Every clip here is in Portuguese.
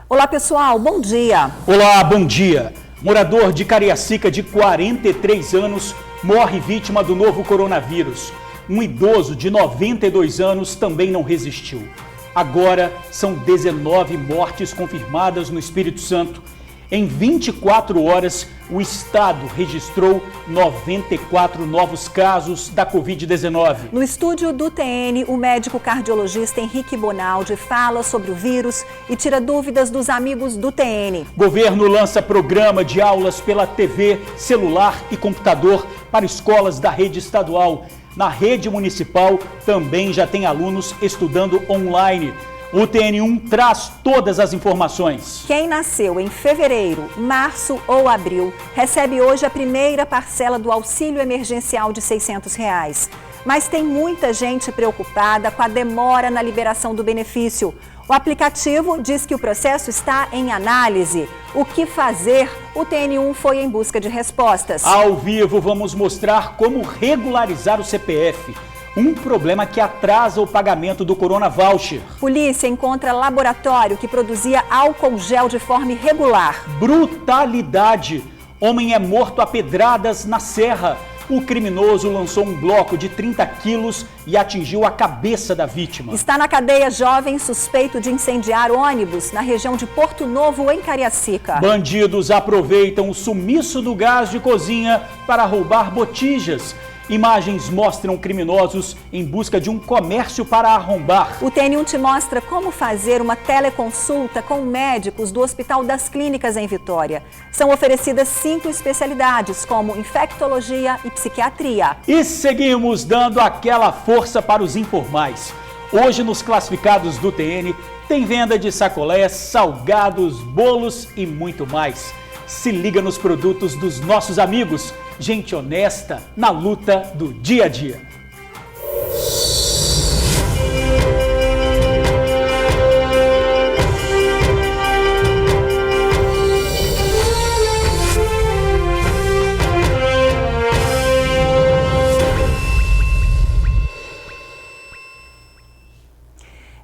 Olá pessoal, bom dia. Olá, bom dia. Morador de Cariacica de 43 anos morre vítima do novo coronavírus. Um idoso de 92 anos também não resistiu. Agora são 19 mortes confirmadas no Espírito Santo. Em 24 horas, o estado registrou 94 novos casos da Covid-19. No estúdio do TN, o médico cardiologista Henrique Bonaldi fala sobre o vírus e tira dúvidas dos amigos do TN. Governo lança programa de aulas pela TV, celular e computador para escolas da rede estadual. Na rede municipal também já tem alunos estudando online. O TN1 traz todas as informações. Quem nasceu em fevereiro, março ou abril recebe hoje a primeira parcela do auxílio emergencial de R$ 600. Mas tem muita gente preocupada com a demora na liberação do benefício. O aplicativo diz que o processo está em análise. O que fazer? O TN1 foi em busca de respostas. Ao vivo, vamos mostrar como regularizar o CPF. Um problema que atrasa o pagamento do Corona Voucher. Polícia encontra laboratório que produzia álcool gel de forma irregular. Brutalidade. Homem é morto a pedradas na Serra. O criminoso lançou um bloco de 30 quilos e atingiu a cabeça da vítima. Está na cadeia jovem suspeito de incendiar ônibus na região de Porto Novo, em Cariacica. Bandidos aproveitam o sumiço do gás de cozinha para roubar botijas. Imagens mostram criminosos em busca de um comércio para arrombar. O TN1 te mostra como fazer uma teleconsulta com médicos do Hospital das Clínicas em Vitória. São oferecidas 5 especialidades, como infectologia e psiquiatria. E seguimos dando aquela força para os informais. Hoje, nos classificados do TN, tem venda de sacolés, salgados, bolos e muito mais. Se liga nos produtos dos nossos amigos. Gente honesta na luta do dia a dia.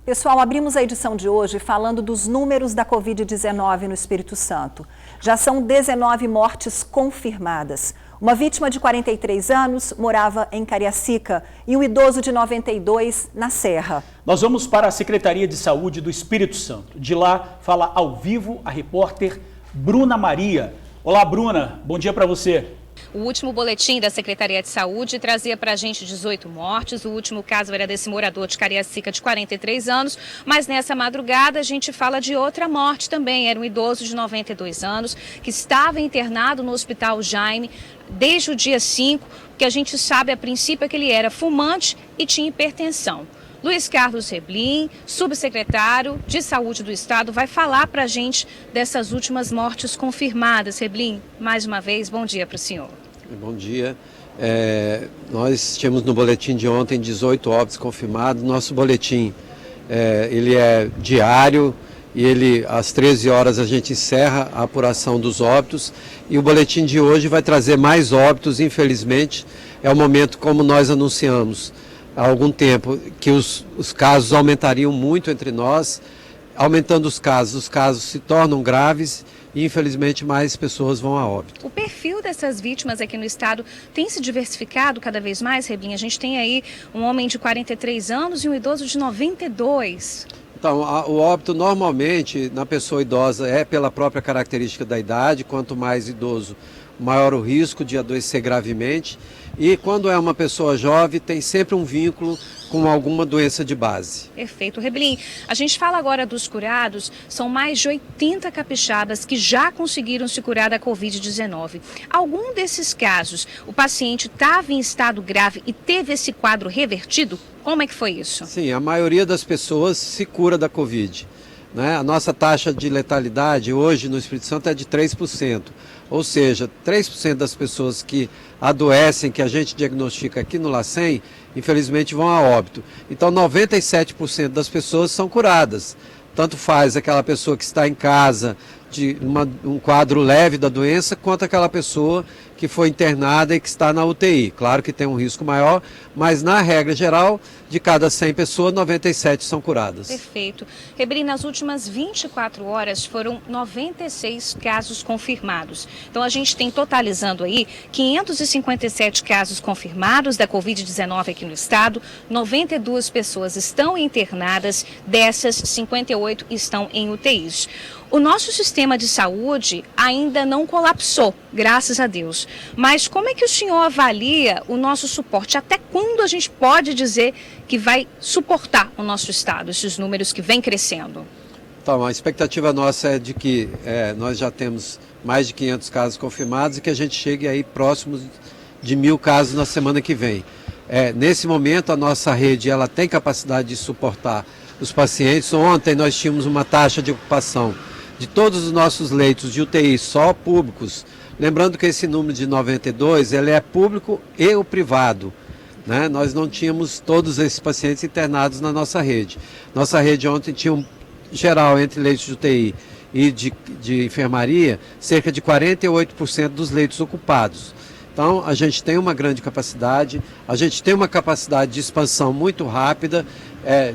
Pessoal, abrimos a edição de hoje falando dos números da Covid-19 no Espírito Santo. Já são 19 mortes confirmadas. Uma vítima de 43 anos morava em Cariacica e um idoso de 92 na Serra. Nós vamos para a Secretaria de Saúde do Espírito Santo. De lá fala ao vivo a repórter Bruna Maria. Olá, Bruna. Bom dia para você. O último boletim da Secretaria de Saúde trazia para a gente 18 mortes. O último caso era desse morador de Cariacica de 43 anos. Mas nessa madrugada a gente fala de outra morte também. Era um idoso de 92 anos que estava internado no Hospital Jaime desde o dia 5, que a gente sabe a princípio é que ele era fumante e tinha hipertensão. Luiz Carlos Reblin, subsecretário de Saúde do Estado, vai falar para a gente dessas últimas mortes confirmadas. Reblin, mais uma vez, bom dia para o senhor. Bom dia. Nós tínhamos no boletim de ontem 18 óbitos confirmados. Nosso boletim ele é diário e às 13 horas a gente encerra a apuração dos óbitos. E o boletim de hoje vai trazer mais óbitos, infelizmente. É o momento, como nós anunciamos há algum tempo, que os casos aumentariam muito entre nós. Aumentando os casos se tornam graves e infelizmente mais pessoas vão a óbito. O perfil dessas vítimas aqui no estado tem se diversificado cada vez mais, Reblinha? A gente tem aí um homem de 43 anos e um idoso de 92. Então, o óbito normalmente na pessoa idosa é pela própria característica da idade. Quanto mais idoso, maior o risco de adoecer gravemente. E quando é uma pessoa jovem, tem sempre um vínculo com alguma doença de base. Perfeito. Reblin, a gente fala agora dos curados, são mais de 80 capixabas que já conseguiram se curar da Covid-19. Algum desses casos, o paciente estava em estado grave e teve esse quadro revertido? Como é que foi isso? Sim, a maioria das pessoas se cura da Covid. A nossa taxa de letalidade hoje no Espírito Santo é de 3%. Ou seja, 3% das pessoas que adoecem, que a gente diagnostica aqui no LACEN, infelizmente vão a óbito. Então 97% das pessoas são curadas. Tanto faz aquela pessoa que está em casa de um quadro leve da doença, quanto aquela pessoa que foi internada e que está na UTI. Claro que tem um risco maior, mas na regra geral, de cada 100 pessoas, 97 são curadas. Perfeito. Rebrim, nas últimas 24 horas foram 96 casos confirmados. Então a gente tem totalizando aí 557 casos confirmados da Covid-19 aqui no estado, 92 pessoas estão internadas, dessas 58 estão em UTIs. O nosso sistema de saúde ainda não colapsou, graças a Deus. Mas como é que o senhor avalia o nosso suporte? Até quando a gente pode dizer que vai suportar o nosso estado, esses números que vêm crescendo? Então, a expectativa nossa é de que nós já temos mais de 500 casos confirmados e que a gente chegue aí próximos de 1.000 casos na semana que vem. Nesse momento, a nossa rede ela tem capacidade de suportar os pacientes. Ontem nós tínhamos uma taxa de ocupação de todos os nossos leitos de UTI só públicos. Lembrando que esse número de 92, ele é público e o privado. Né? Nós não tínhamos todos esses pacientes internados na nossa rede. Nossa rede ontem tinha geral entre leitos de UTI e de enfermaria, cerca de 48% dos leitos ocupados. Então, a gente tem uma grande capacidade, a gente tem uma capacidade de expansão muito rápida,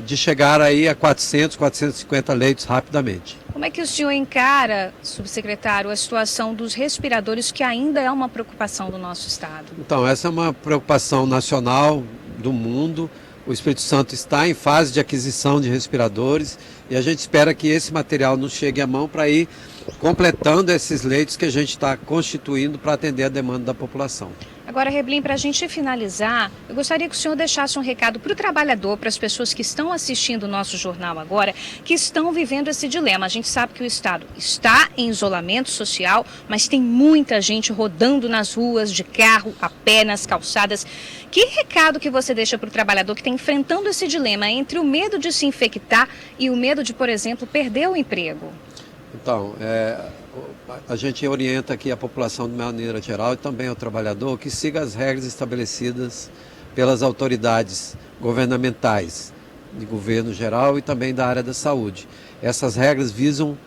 de chegar aí a 400, 450 leitos rapidamente. Como é que o senhor encara, subsecretário, a situação dos respiradores, que ainda é uma preocupação do nosso estado? Então, essa é uma preocupação nacional do mundo. O Espírito Santo está em fase de aquisição de respiradores e a gente espera que esse material nos chegue à mão para ir completando esses leitos que a gente está constituindo para atender a demanda da população. Agora, Rebrim, para a gente finalizar, eu gostaria que o senhor deixasse um recado para o trabalhador, para as pessoas que estão assistindo o nosso jornal agora, que estão vivendo esse dilema. A gente sabe que o Estado está em isolamento social, mas tem muita gente rodando nas ruas, de carro, a pé, nas calçadas. Que recado que você deixa para o trabalhador que está enfrentando esse dilema entre o medo de se infectar e o medo de, por exemplo, perder o emprego? Então, a gente orienta aqui a população de maneira geral e também ao trabalhador que siga as regras estabelecidas pelas autoridades governamentais, de governo geral e também da área da saúde. Essas regras visam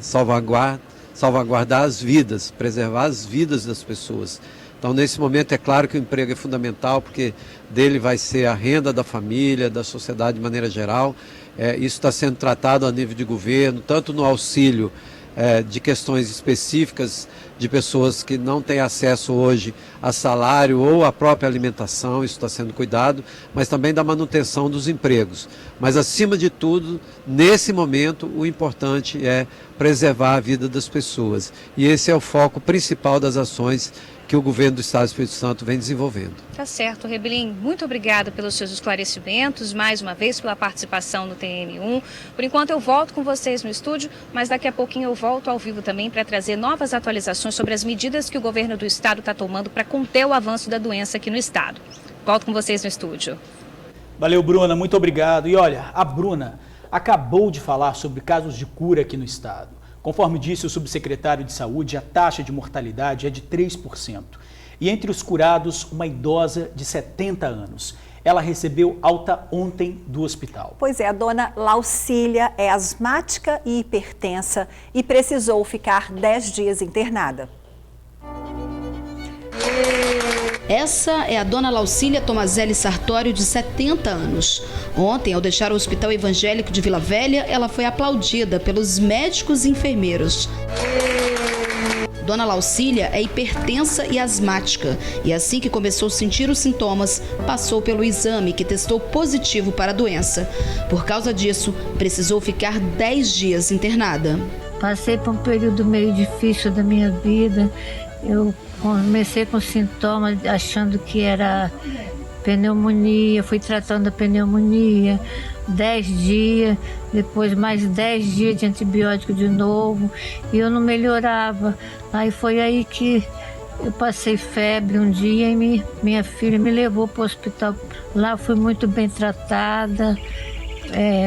salvaguardar as vidas, preservar as vidas das pessoas. Então, nesse momento, é claro que o emprego é fundamental, porque dele vai ser a renda da família, da sociedade de maneira geral. Isso está sendo tratado a nível de governo, tanto no auxílio de questões específicas de pessoas que não têm acesso hoje a salário ou à própria alimentação, isso está sendo cuidado, mas também da manutenção dos empregos. Mas, acima de tudo, nesse momento, o importante é preservar a vida das pessoas. E esse é o foco principal das ações que o governo do Estado do Espírito Santo vem desenvolvendo. Tá certo, Rebrim. Muito obrigada pelos seus esclarecimentos, mais uma vez pela participação no TN1. Por enquanto eu volto com vocês no estúdio, mas daqui a pouquinho eu volto ao vivo também para trazer novas atualizações sobre as medidas que o governo do Estado está tomando para conter o avanço da doença aqui no Estado. Volto com vocês no estúdio. Valeu, Bruna, muito obrigado. E olha, a Bruna acabou de falar sobre casos de cura aqui no Estado. Conforme disse o subsecretário de Saúde, a taxa de mortalidade é de 3%. E entre os curados, uma idosa de 70 anos. Ela recebeu alta ontem do hospital. Pois é, a dona Laucília é asmática e hipertensa e precisou ficar 10 dias internada. Essa é a dona Laucília Tomazelli Sartório, de 70 anos. Ontem, ao deixar o Hospital Evangélico de Vila Velha, ela foi aplaudida pelos médicos e enfermeiros. Dona Laucília é hipertensa e asmática e assim que começou a sentir os sintomas, passou pelo exame que testou positivo para a doença. Por causa disso, precisou ficar 10 dias internada. Passei por um período meio difícil da minha vida. Eu comecei com sintomas achando que era pneumonia, fui tratando a pneumonia, 10 dias, depois mais 10 dias de antibiótico de novo, e eu não melhorava. Aí foi aí que eu passei febre um dia e minha filha me levou para o hospital. Lá fui muito bem tratada,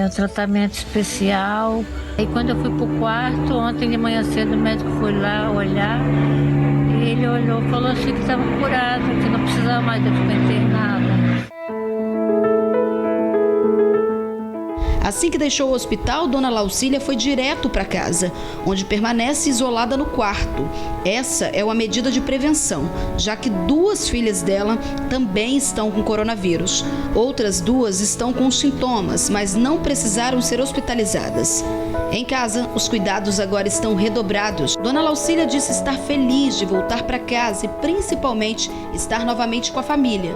um tratamento especial. Aí quando eu fui para o quarto, ontem de manhã cedo o médico foi lá olhar, e ele olhou e falou assim que estava curada, que não precisava mais de eu ficar internada. Assim que deixou o hospital, Dona Laucília foi direto para casa, onde permanece isolada no quarto. Essa é uma medida de prevenção, já que 2 filhas dela também estão com coronavírus. Outras 2 estão com sintomas, mas não precisaram ser hospitalizadas. Em casa, os cuidados agora estão redobrados. Dona Laucília disse estar feliz de voltar para casa e principalmente estar novamente com a família.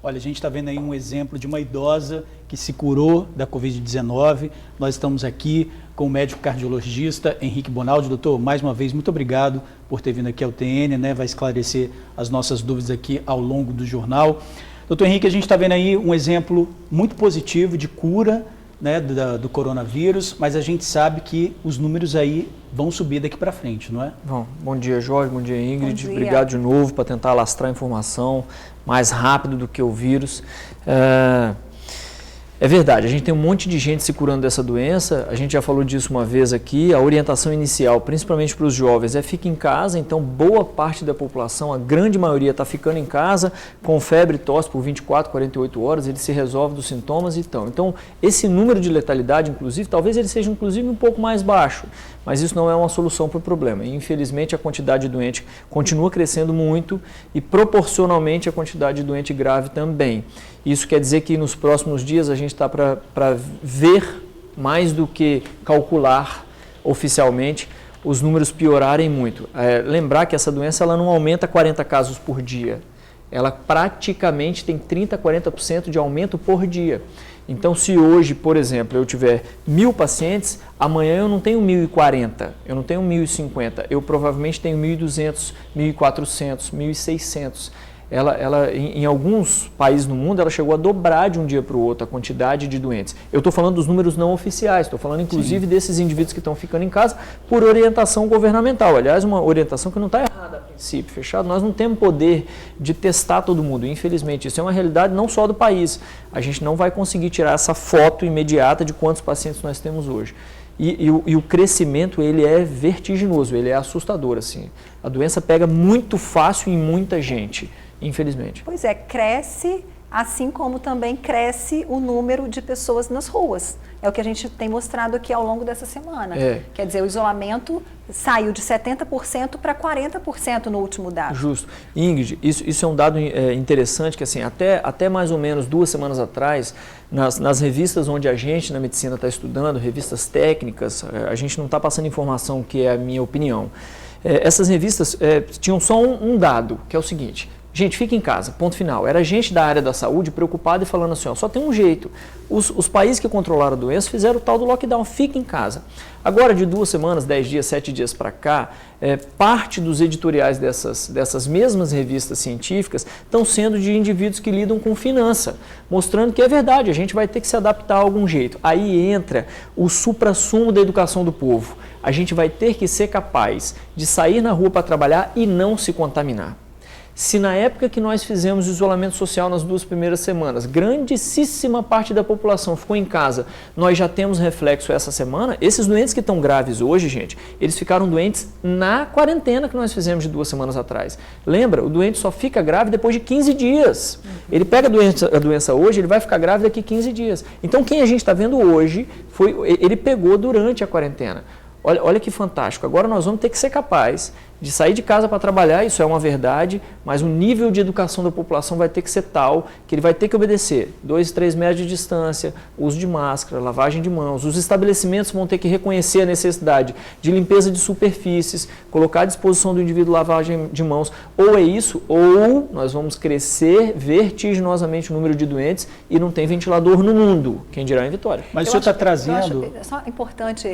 Olha, a gente está vendo aí um exemplo de uma idosa que se curou da Covid-19. Nós estamos aqui com o médico cardiologista Henrique Bonaldi. Doutor, mais uma vez, muito obrigado por ter vindo aqui ao TN, né? Vai esclarecer as nossas dúvidas aqui ao longo do jornal. Doutor Henrique, a gente está vendo aí um exemplo muito positivo de cura, né, do coronavírus, mas a gente sabe que os números aí vão subir daqui para frente, não é? Bom dia, Jorge, bom dia, Ingrid. Bom dia. Obrigado de novo para tentar alastrar a informação mais rápido do que o vírus. É verdade, a gente tem um monte de gente se curando dessa doença, a gente já falou disso uma vez aqui, a orientação inicial, principalmente para os jovens, é fique em casa, então boa parte da população, a grande maioria está ficando em casa, com febre e tosse por 24, 48 horas, ele se resolve dos sintomas e então. Então, esse número de letalidade, inclusive, talvez ele seja inclusive um pouco mais baixo, mas isso não é uma solução para o problema. E, infelizmente, a quantidade de doente continua crescendo muito e proporcionalmente a quantidade de doente grave também. Isso quer dizer que nos próximos dias a gente está para ver, mais do que calcular oficialmente, os números piorarem muito. Lembrar que essa doença ela não aumenta 40 casos por dia, ela praticamente tem 30% a 40% de aumento por dia. Então, se hoje, por exemplo, eu tiver 1.000 pacientes, amanhã eu não tenho 1.040, eu não tenho 1.050, eu provavelmente tenho 1.200, 1.400, 1.600. Ela, em alguns países no mundo, ela chegou a dobrar de um dia para o outro a quantidade de doentes. Eu estou falando dos números não oficiais, estou falando inclusive desses indivíduos que estão ficando em casa por orientação governamental. Aliás, uma orientação que não está errada a princípio, fechado. Nós não temos poder de testar todo mundo, infelizmente. Isso é uma realidade não só do país. A gente não vai conseguir tirar essa foto imediata de quantos pacientes nós temos hoje. E o crescimento ele é vertiginoso, ele é assustador. Assim. A doença pega muito fácil em muita gente. Infelizmente. Pois é, cresce, assim como também cresce o número de pessoas nas ruas. É o que a gente tem mostrado aqui ao longo dessa semana. Quer dizer, o isolamento saiu de 70% para 40% no último dado. Justo. Ingrid, isso é um dado interessante, que assim, até mais ou menos 2 semanas atrás, nas revistas onde a gente na medicina está estudando, revistas técnicas, a gente não está passando informação que é a minha opinião. Essas revistas tinham só um dado, que é o seguinte: gente, fica em casa, ponto final. Era gente da área da saúde preocupada e falando assim, ó, só tem um jeito. Os países que controlaram a doença fizeram o tal do lockdown, fica em casa. Agora, de 2 semanas, 10 dias, 7 dias para cá, parte dos editoriais dessas mesmas revistas científicas estão sendo de indivíduos que lidam com finança, mostrando que é verdade, a gente vai ter que se adaptar a algum jeito. Aí entra o suprassumo da educação do povo. A gente vai ter que ser capaz de sair na rua para trabalhar e não se contaminar. Se na época que nós fizemos o isolamento social nas 2 primeiras semanas, grandíssima parte da população ficou em casa, nós já temos reflexo essa semana, esses doentes que estão graves hoje, gente, eles ficaram doentes na quarentena que nós fizemos de 2 semanas atrás. Lembra? O doente só fica grave depois de 15 dias. Ele pega a doença hoje, ele vai ficar grave daqui a 15 dias. Então, quem a gente está vendo hoje, ele pegou durante a quarentena. Olha que fantástico. Agora nós vamos ter que ser capazes de sair de casa para trabalhar, isso é uma verdade, mas o nível de educação da população vai ter que ser tal que ele vai ter que obedecer 2, 3 metros de distância, uso de máscara, lavagem de mãos. Os estabelecimentos vão ter que reconhecer a necessidade de limpeza de superfícies, colocar à disposição do indivíduo lavagem de mãos. Ou é isso, ou nós vamos crescer vertiginosamente o número de doentes e não tem ventilador no mundo, quem dirá em Vitória. Mas o senhor está trazendo... É só importante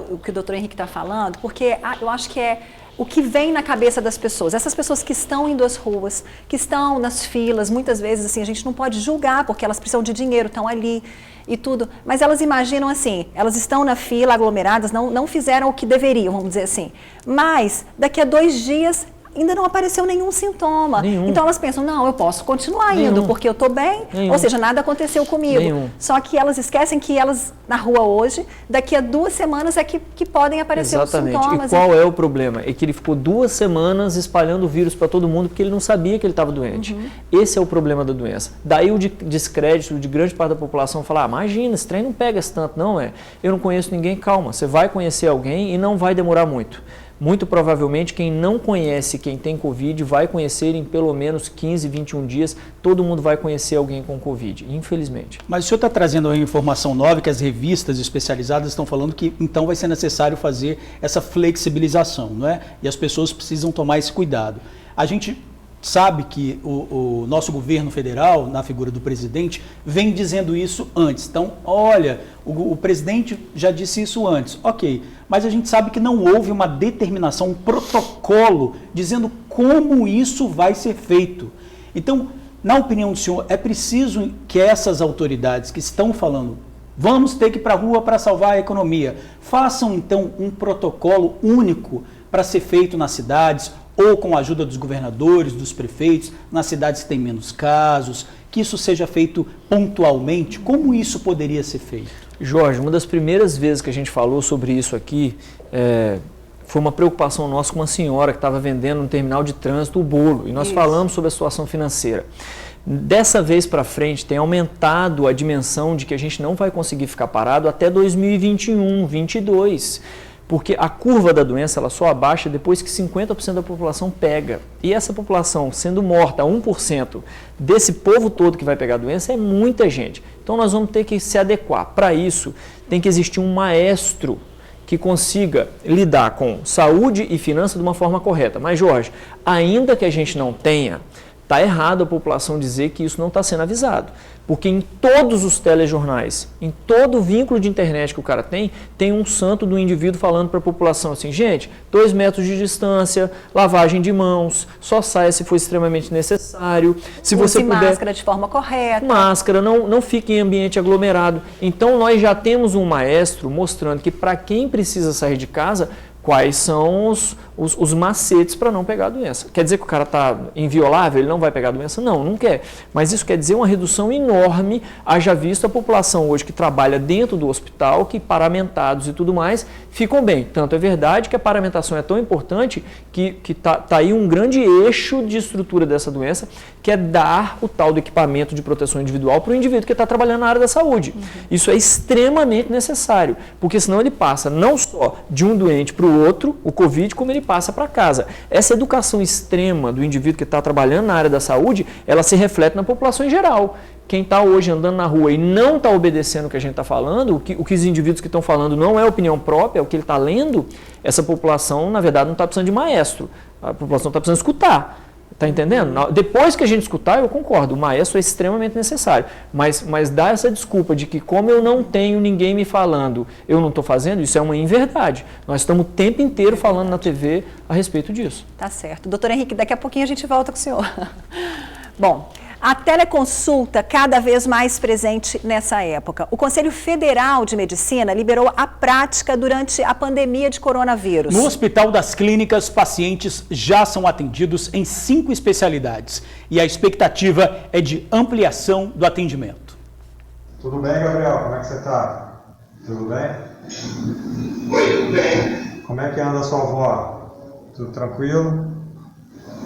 o que o doutor Henrique está falando, porque eu acho que é o que vem na cabeça das pessoas. Essas pessoas que estão indo às ruas, que estão nas filas, muitas vezes assim, a gente não pode julgar, porque elas precisam de dinheiro, estão ali e tudo, mas elas imaginam assim, elas estão na fila, aglomeradas, não fizeram o que deveriam, vamos dizer assim, mas daqui a 2 dias ainda não apareceu nenhum sintoma. Nenhum. Então elas pensam, não, eu posso continuar indo porque eu estou bem, ou seja, nada aconteceu comigo. Só que elas esquecem que elas na rua hoje, daqui a 2 semanas é que podem aparecer os sintomas. E qual é o problema? É que ele ficou 2 semanas espalhando o vírus para todo mundo porque ele não sabia que ele estava doente. Esse é o problema da doença. Daí o descrédito de grande parte da população falar, imagina, esse trem não pega esse tanto, não é? Eu não conheço ninguém, calma, você vai conhecer alguém e não vai demorar muito. Muito provavelmente quem não conhece quem tem Covid vai conhecer em pelo menos 15, 21 dias, todo mundo vai conhecer alguém com Covid, infelizmente. Mas o senhor está trazendo uma informação nova que as revistas especializadas estão falando que então vai ser necessário fazer essa flexibilização, não é? E as pessoas precisam tomar esse cuidado. A gente sabe que o nosso governo federal, na figura do presidente, vem dizendo isso antes. Então, olha, o presidente já disse isso antes, ok, mas a gente sabe que não houve uma determinação, um protocolo dizendo como isso vai ser feito. Então, na opinião do senhor, é preciso que essas autoridades que estão falando vamos ter que ir para a rua para salvar a economia, façam então um protocolo único para ser feito nas cidades, ou com a ajuda dos governadores, dos prefeitos, nas cidades que têm menos casos, que isso seja feito pontualmente. Como isso poderia ser feito? Jorge, uma das primeiras vezes que a gente falou sobre isso aqui, foi uma preocupação nossa com uma senhora que estava vendendo no terminal de trânsito o bolo, e nós falamos sobre a situação financeira. Dessa vez para frente tem aumentado a dimensão de que a gente não vai conseguir ficar parado até 2021, 2022. Porque a curva da doença ela só abaixa depois que 50% da população pega. E essa população sendo morta, 1% desse povo todo que vai pegar a doença é muita gente. Então nós vamos ter que se adequar. Para isso, tem que existir um maestro que consiga lidar com saúde e finanças de uma forma correta. Mas, Jorge, ainda que a gente não tenha, está errado a população dizer que isso não está sendo avisado. Porque em todos os telejornais, em todo vínculo de internet que o cara tem um santo do indivíduo falando para a população assim, gente, 2 metros de distância, lavagem de mãos, só saia se for extremamente necessário. Se você puder, máscara de forma correta. Máscara, não fique em ambiente aglomerado. Então nós já temos um maestro mostrando que para quem precisa sair de casa, quais são os macetes para não pegar a doença. Quer dizer que o cara está inviolável, ele não vai pegar a doença? Não, não quer. Mas isso quer dizer uma redução enorme, haja visto a população hoje que trabalha dentro do hospital, que paramentados e tudo mais, ficam bem. Tanto é verdade que a paramentação é tão importante que tá aí um grande eixo de estrutura dessa doença, que é dar o tal do equipamento de proteção individual para o indivíduo que está trabalhando na área da saúde. Isso é extremamente necessário, porque senão ele passa não só de um doente para o outro, o Covid, como ele passa para casa. Essa educação extrema do indivíduo que está trabalhando na área da saúde, ela se reflete na população em geral. Quem está hoje andando na rua e não está obedecendo o que a gente está falando, o que os indivíduos que estão falando não é opinião própria, é o que ele está lendo, essa população, na verdade, não está precisando de maestro. A população está precisando escutar. Está entendendo? Depois que a gente escutar, eu concordo, o maestro é extremamente necessário, mas dá essa desculpa de que como eu não tenho ninguém me falando, eu não estou fazendo, isso é uma inverdade. Nós estamos o tempo inteiro falando na TV a respeito disso. Tá certo. Doutor Henrique, daqui a pouquinho a gente volta com o senhor. Bom, a teleconsulta cada vez mais presente nessa época. O Conselho Federal de Medicina liberou a prática durante a pandemia de coronavírus. No Hospital das Clínicas, pacientes já são atendidos em 5 especialidades e a expectativa é de ampliação do atendimento. Tudo bem, Gabriel? Como é que você está? Tudo bem? Oi, tudo bem. Como é que anda a sua avó? Tudo tranquilo?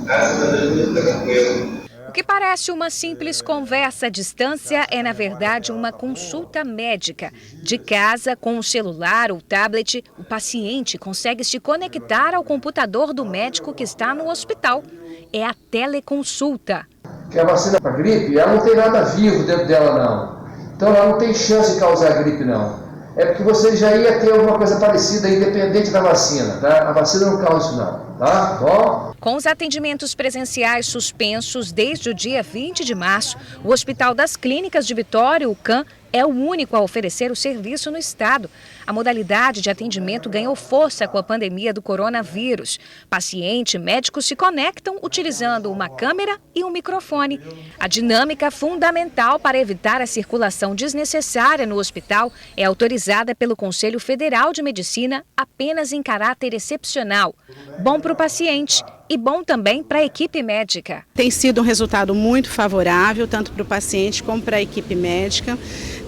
Graças a Deus, tudo tranquilo. O que parece uma simples conversa à distância é, na verdade, uma consulta médica. De casa, com o celular ou tablet, o paciente consegue se conectar ao computador do médico que está no hospital. É a teleconsulta. Que a vacina para gripe, ela não tem nada vivo dentro dela, não. Então ela não tem chance de causar gripe, não. É porque você já ia ter alguma coisa parecida, independente da vacina, tá? A vacina não causa isso, não, tá? Bom? Com os atendimentos presenciais suspensos desde o dia 20 de março, o Hospital das Clínicas de Vitória, o CAM, é o único a oferecer o serviço no estado. A modalidade de atendimento ganhou força com a pandemia do coronavírus. Paciente e médicos se conectam utilizando uma câmera e um microfone. A dinâmica fundamental para evitar a circulação desnecessária no hospital é autorizada pelo Conselho Federal de Medicina apenas em caráter excepcional. Bom para o paciente e bom também para a equipe médica. Tem sido um resultado muito favorável, tanto para o paciente como para a equipe médica.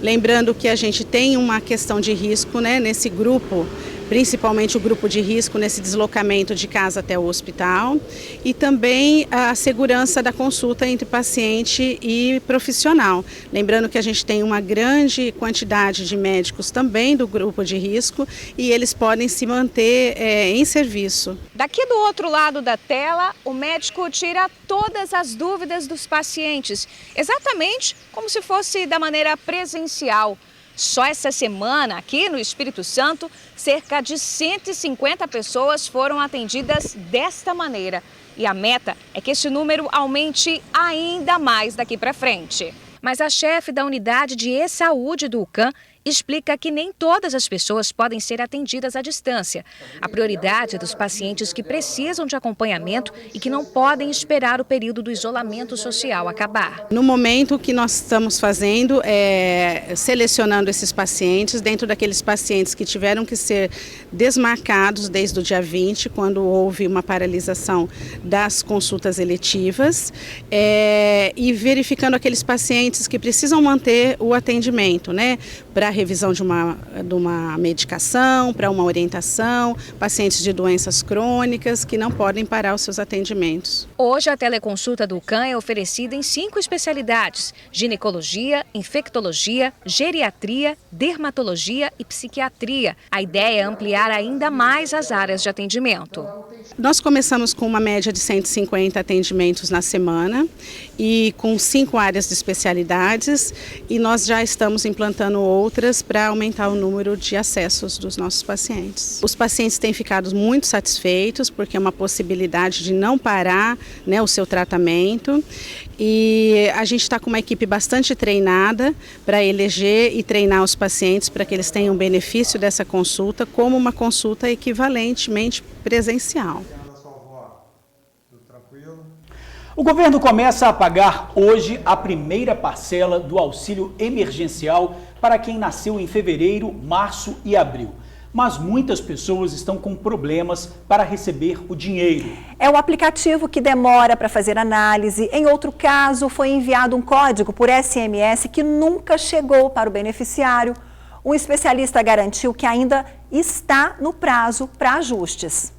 Lembrando que a gente tem uma questão de risco, né, nesse grupo, principalmente o grupo de risco nesse deslocamento de casa até o hospital, e também a segurança da consulta entre paciente e profissional. Lembrando que a gente tem uma grande quantidade de médicos também do grupo de risco e eles podem se manter em serviço. Daqui do outro lado da tela, o médico tira todas as dúvidas dos pacientes, exatamente como se fosse da maneira presencial. Só essa semana, aqui no Espírito Santo, cerca de 150 pessoas foram atendidas desta maneira. E a meta é que esse número aumente ainda mais daqui para frente. Mas a chefe da unidade de e-saúde do UCAM explica que nem todas as pessoas podem ser atendidas à distância. A prioridade é dos pacientes que precisam de acompanhamento e que não podem esperar o período do isolamento social acabar. No momento, o que nós estamos fazendo é selecionando esses pacientes, dentro daqueles pacientes que tiveram que ser desmarcados desde o dia 20, quando houve uma paralisação das consultas eletivas, e verificando aqueles pacientes que precisam manter o atendimento, né, para a revisão de uma medicação, para uma orientação, pacientes de doenças crônicas que não podem parar os seus atendimentos. Hoje a teleconsulta do UCAM é oferecida em 5 especialidades: ginecologia, infectologia, geriatria, dermatologia e psiquiatria. A ideia é ampliar ainda mais as áreas de atendimento. Nós começamos com uma média de 150 atendimentos na semana e com 5 áreas de especialidades, e nós já estamos implantando outras para aumentar o número de acessos dos nossos pacientes. Os pacientes têm ficado muito satisfeitos porque é uma possibilidade de não parar, né, o seu tratamento, e a gente está com uma equipe bastante treinada para eleger e treinar os pacientes para que eles tenham benefício dessa consulta como uma consulta equivalentemente presencial. O governo começa a pagar hoje a primeira parcela do auxílio emergencial para quem nasceu em fevereiro, março e abril. Mas muitas pessoas estão com problemas para receber o dinheiro. É o aplicativo que demora para fazer análise. Em outro caso, foi enviado um código por SMS que nunca chegou para o beneficiário. Um especialista garantiu que ainda está no prazo para ajustes.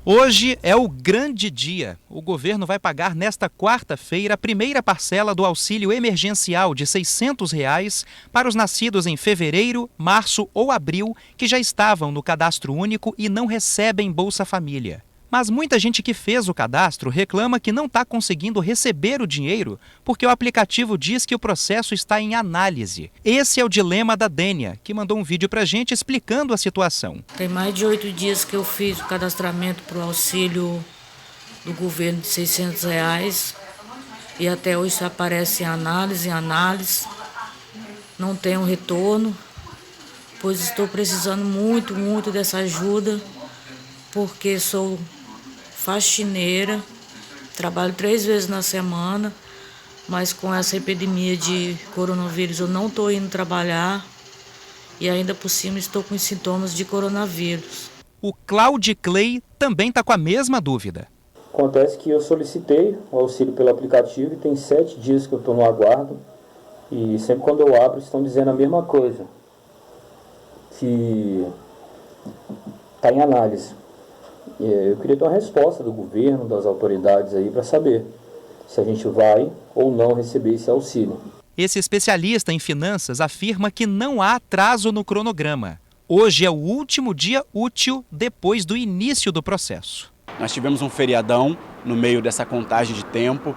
Hoje é o grande dia. O governo vai pagar nesta quarta-feira a primeira parcela do auxílio emergencial de R$ 600 para os nascidos em fevereiro, março ou abril que já estavam no cadastro único e não recebem Bolsa Família. Mas muita gente que fez o cadastro reclama que não está conseguindo receber o dinheiro porque o aplicativo diz que o processo está em análise. Esse é o dilema da Dênia, que mandou um vídeo para a gente explicando a situação. Tem mais de 8 dias que eu fiz o cadastramento para o auxílio do governo de R$ 600 e até hoje só aparece em análise. Não tem um retorno, pois estou precisando muito dessa ajuda, porque sou faxineira, trabalho 3 vezes na semana, mas com essa epidemia de coronavírus eu não estou indo trabalhar e ainda por cima estou com os sintomas de coronavírus. O Claudio Clay também está com a mesma dúvida. Acontece que eu solicitei o auxílio pelo aplicativo e tem 7 dias que eu estou no aguardo e sempre quando eu abro estão dizendo a mesma coisa, que está em análise. Eu queria ter uma resposta do governo, das autoridades aí, para saber se a gente vai ou não receber esse auxílio. Esse especialista em finanças afirma que não há atraso no cronograma. Hoje é o último dia útil depois do início do processo. Nós tivemos um feriadão no meio dessa contagem de tempo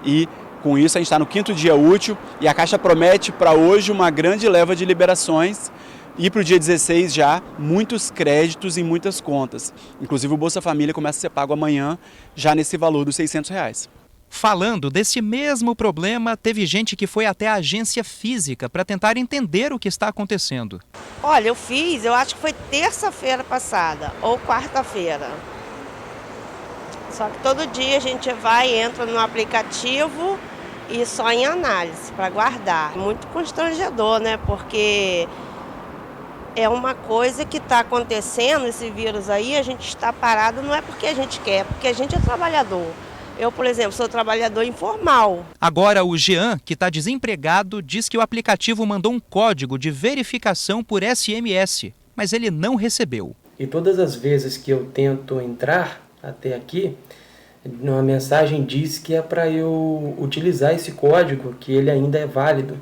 e com isso a gente está no 5º dia útil e a Caixa promete para hoje uma grande leva de liberações. E para o dia 16 já, muitos créditos em muitas contas. Inclusive o Bolsa Família começa a ser pago amanhã, já nesse valor dos R$ 600. Falando desse mesmo problema, teve gente que foi até a agência física para tentar entender o que está acontecendo. Olha, eu acho que foi terça-feira passada ou quarta-feira. Só que todo dia a gente entra no aplicativo e só em análise para guardar. Muito constrangedor, né? Porque é uma coisa que está acontecendo, esse vírus aí, a gente está parado, não é porque a gente quer, porque a gente é trabalhador. Eu, por exemplo, sou trabalhador informal. Agora, o Jean, que está desempregado, diz que o aplicativo mandou um código de verificação por SMS, mas ele não recebeu. E todas as vezes que eu tento entrar até aqui, uma mensagem diz que é para eu utilizar esse código, que ele ainda é válido.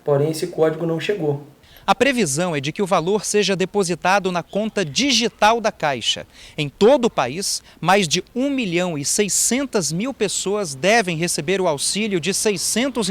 Porém, esse código não chegou. A previsão é de que o valor seja depositado na conta digital da Caixa. Em todo o país, mais de 1.600.000 pessoas devem receber o auxílio de R$ 600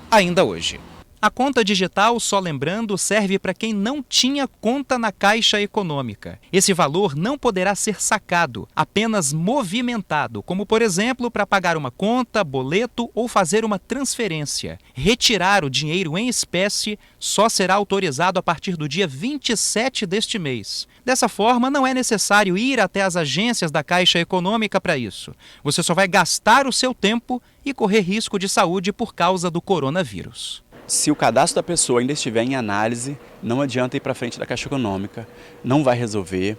ainda hoje. A conta digital, só lembrando, serve para quem não tinha conta na Caixa Econômica. Esse valor não poderá ser sacado, apenas movimentado, como, por exemplo, para pagar uma conta, boleto ou fazer uma transferência. Retirar o dinheiro em espécie só será autorizado a partir do dia 27 deste mês. Dessa forma, não é necessário ir até as agências da Caixa Econômica para isso. Você só vai gastar o seu tempo e correr risco de saúde por causa do coronavírus. Se o cadastro da pessoa ainda estiver em análise, não adianta ir para frente da Caixa Econômica, não vai resolver.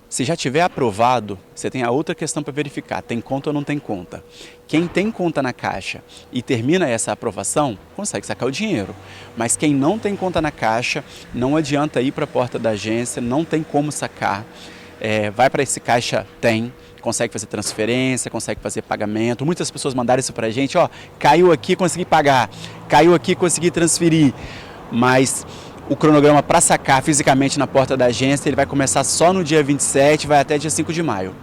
Se já tiver aprovado, você tem a outra questão para verificar, tem conta ou não tem conta. Quem tem conta na Caixa e termina essa aprovação, consegue sacar o dinheiro. Mas quem não tem conta na Caixa, não adianta ir para a porta da agência, não tem como sacar. Vai para esse Caixa Tem. Consegue fazer transferência, consegue fazer pagamento. Muitas pessoas mandaram isso pra gente, caiu aqui, consegui pagar, caiu aqui, consegui transferir. Mas o cronograma para sacar fisicamente na porta da agência, ele vai começar só no dia 27, vai até dia 5 de maio.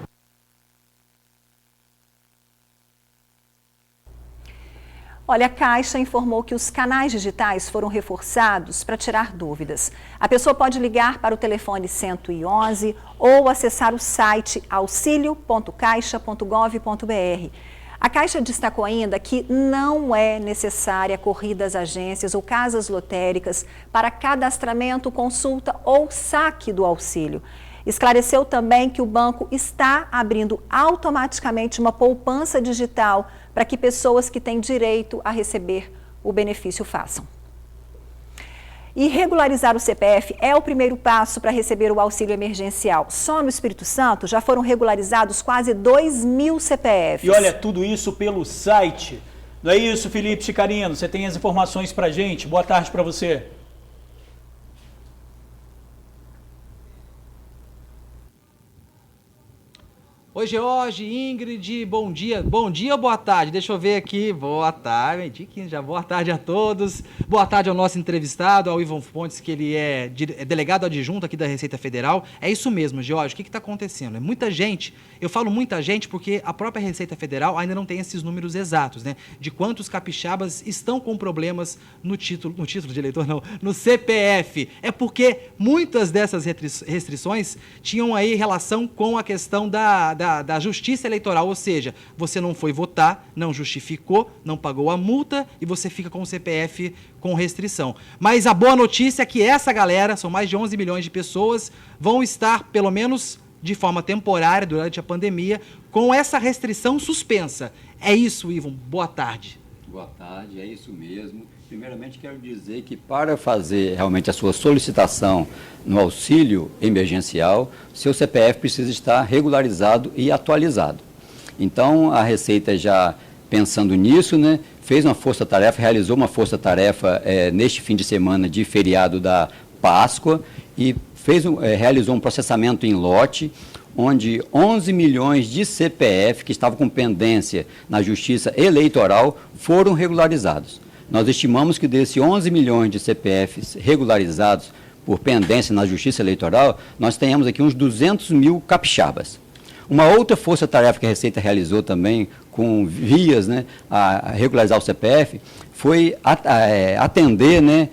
Olha, a Caixa informou que os canais digitais foram reforçados para tirar dúvidas. A pessoa pode ligar para o telefone 111 ou acessar o site auxilio.caixa.gov.br. A Caixa destacou ainda que não é necessária a corrida às agências ou casas lotéricas para cadastramento, consulta ou saque do auxílio. Esclareceu também que o banco está abrindo automaticamente uma poupança digital para que pessoas que têm direito a receber o benefício façam. E regularizar o CPF é o primeiro passo para receber o auxílio emergencial. Só no Espírito Santo já foram regularizados quase 2.000 CPFs. E olha, tudo isso pelo site. Não é isso, Felipe Chicarino? Você tem as informações para a gente? Boa tarde para você. Oi, George, Ingrid, bom dia. Bom dia ou boa tarde? Deixa eu ver aqui. Boa tarde, já boa tarde a todos. Boa tarde ao nosso entrevistado, ao Ivon Pontes, que ele é delegado adjunto aqui da Receita Federal. É isso mesmo, George, o que está acontecendo? É muita gente, eu falo muita gente porque a própria Receita Federal ainda não tem esses números exatos, né? De quantos capixabas estão com problemas no título de eleitor, não, no CPF. É porque muitas dessas restrições tinham aí relação com a questão da justiça eleitoral, ou seja, você não foi votar, não justificou, não pagou a multa e você fica com o CPF com restrição. Mas a boa notícia é que essa galera, são mais de 11 milhões de pessoas, vão estar, pelo menos de forma temporária, durante a pandemia, com essa restrição suspensa. É isso, Ivon. Boa tarde. Boa tarde, é isso mesmo. Primeiramente, quero dizer que para fazer realmente a sua solicitação no auxílio emergencial, seu CPF precisa estar regularizado e atualizado. Então, a Receita já pensando nisso, né, fez uma força-tarefa, realizou uma força-tarefa neste fim de semana de feriado da Páscoa e realizou um processamento em lote, onde 11 milhões de CPF que estavam com pendência na Justiça Eleitoral foram regularizados. Nós estimamos que desses 11 milhões de CPFs regularizados por pendência na Justiça Eleitoral, nós tenhamos aqui uns 200 mil capixabas. Uma outra força-tarefa que a Receita realizou também, com vias, né, a regularizar o CPF, foi atender, né,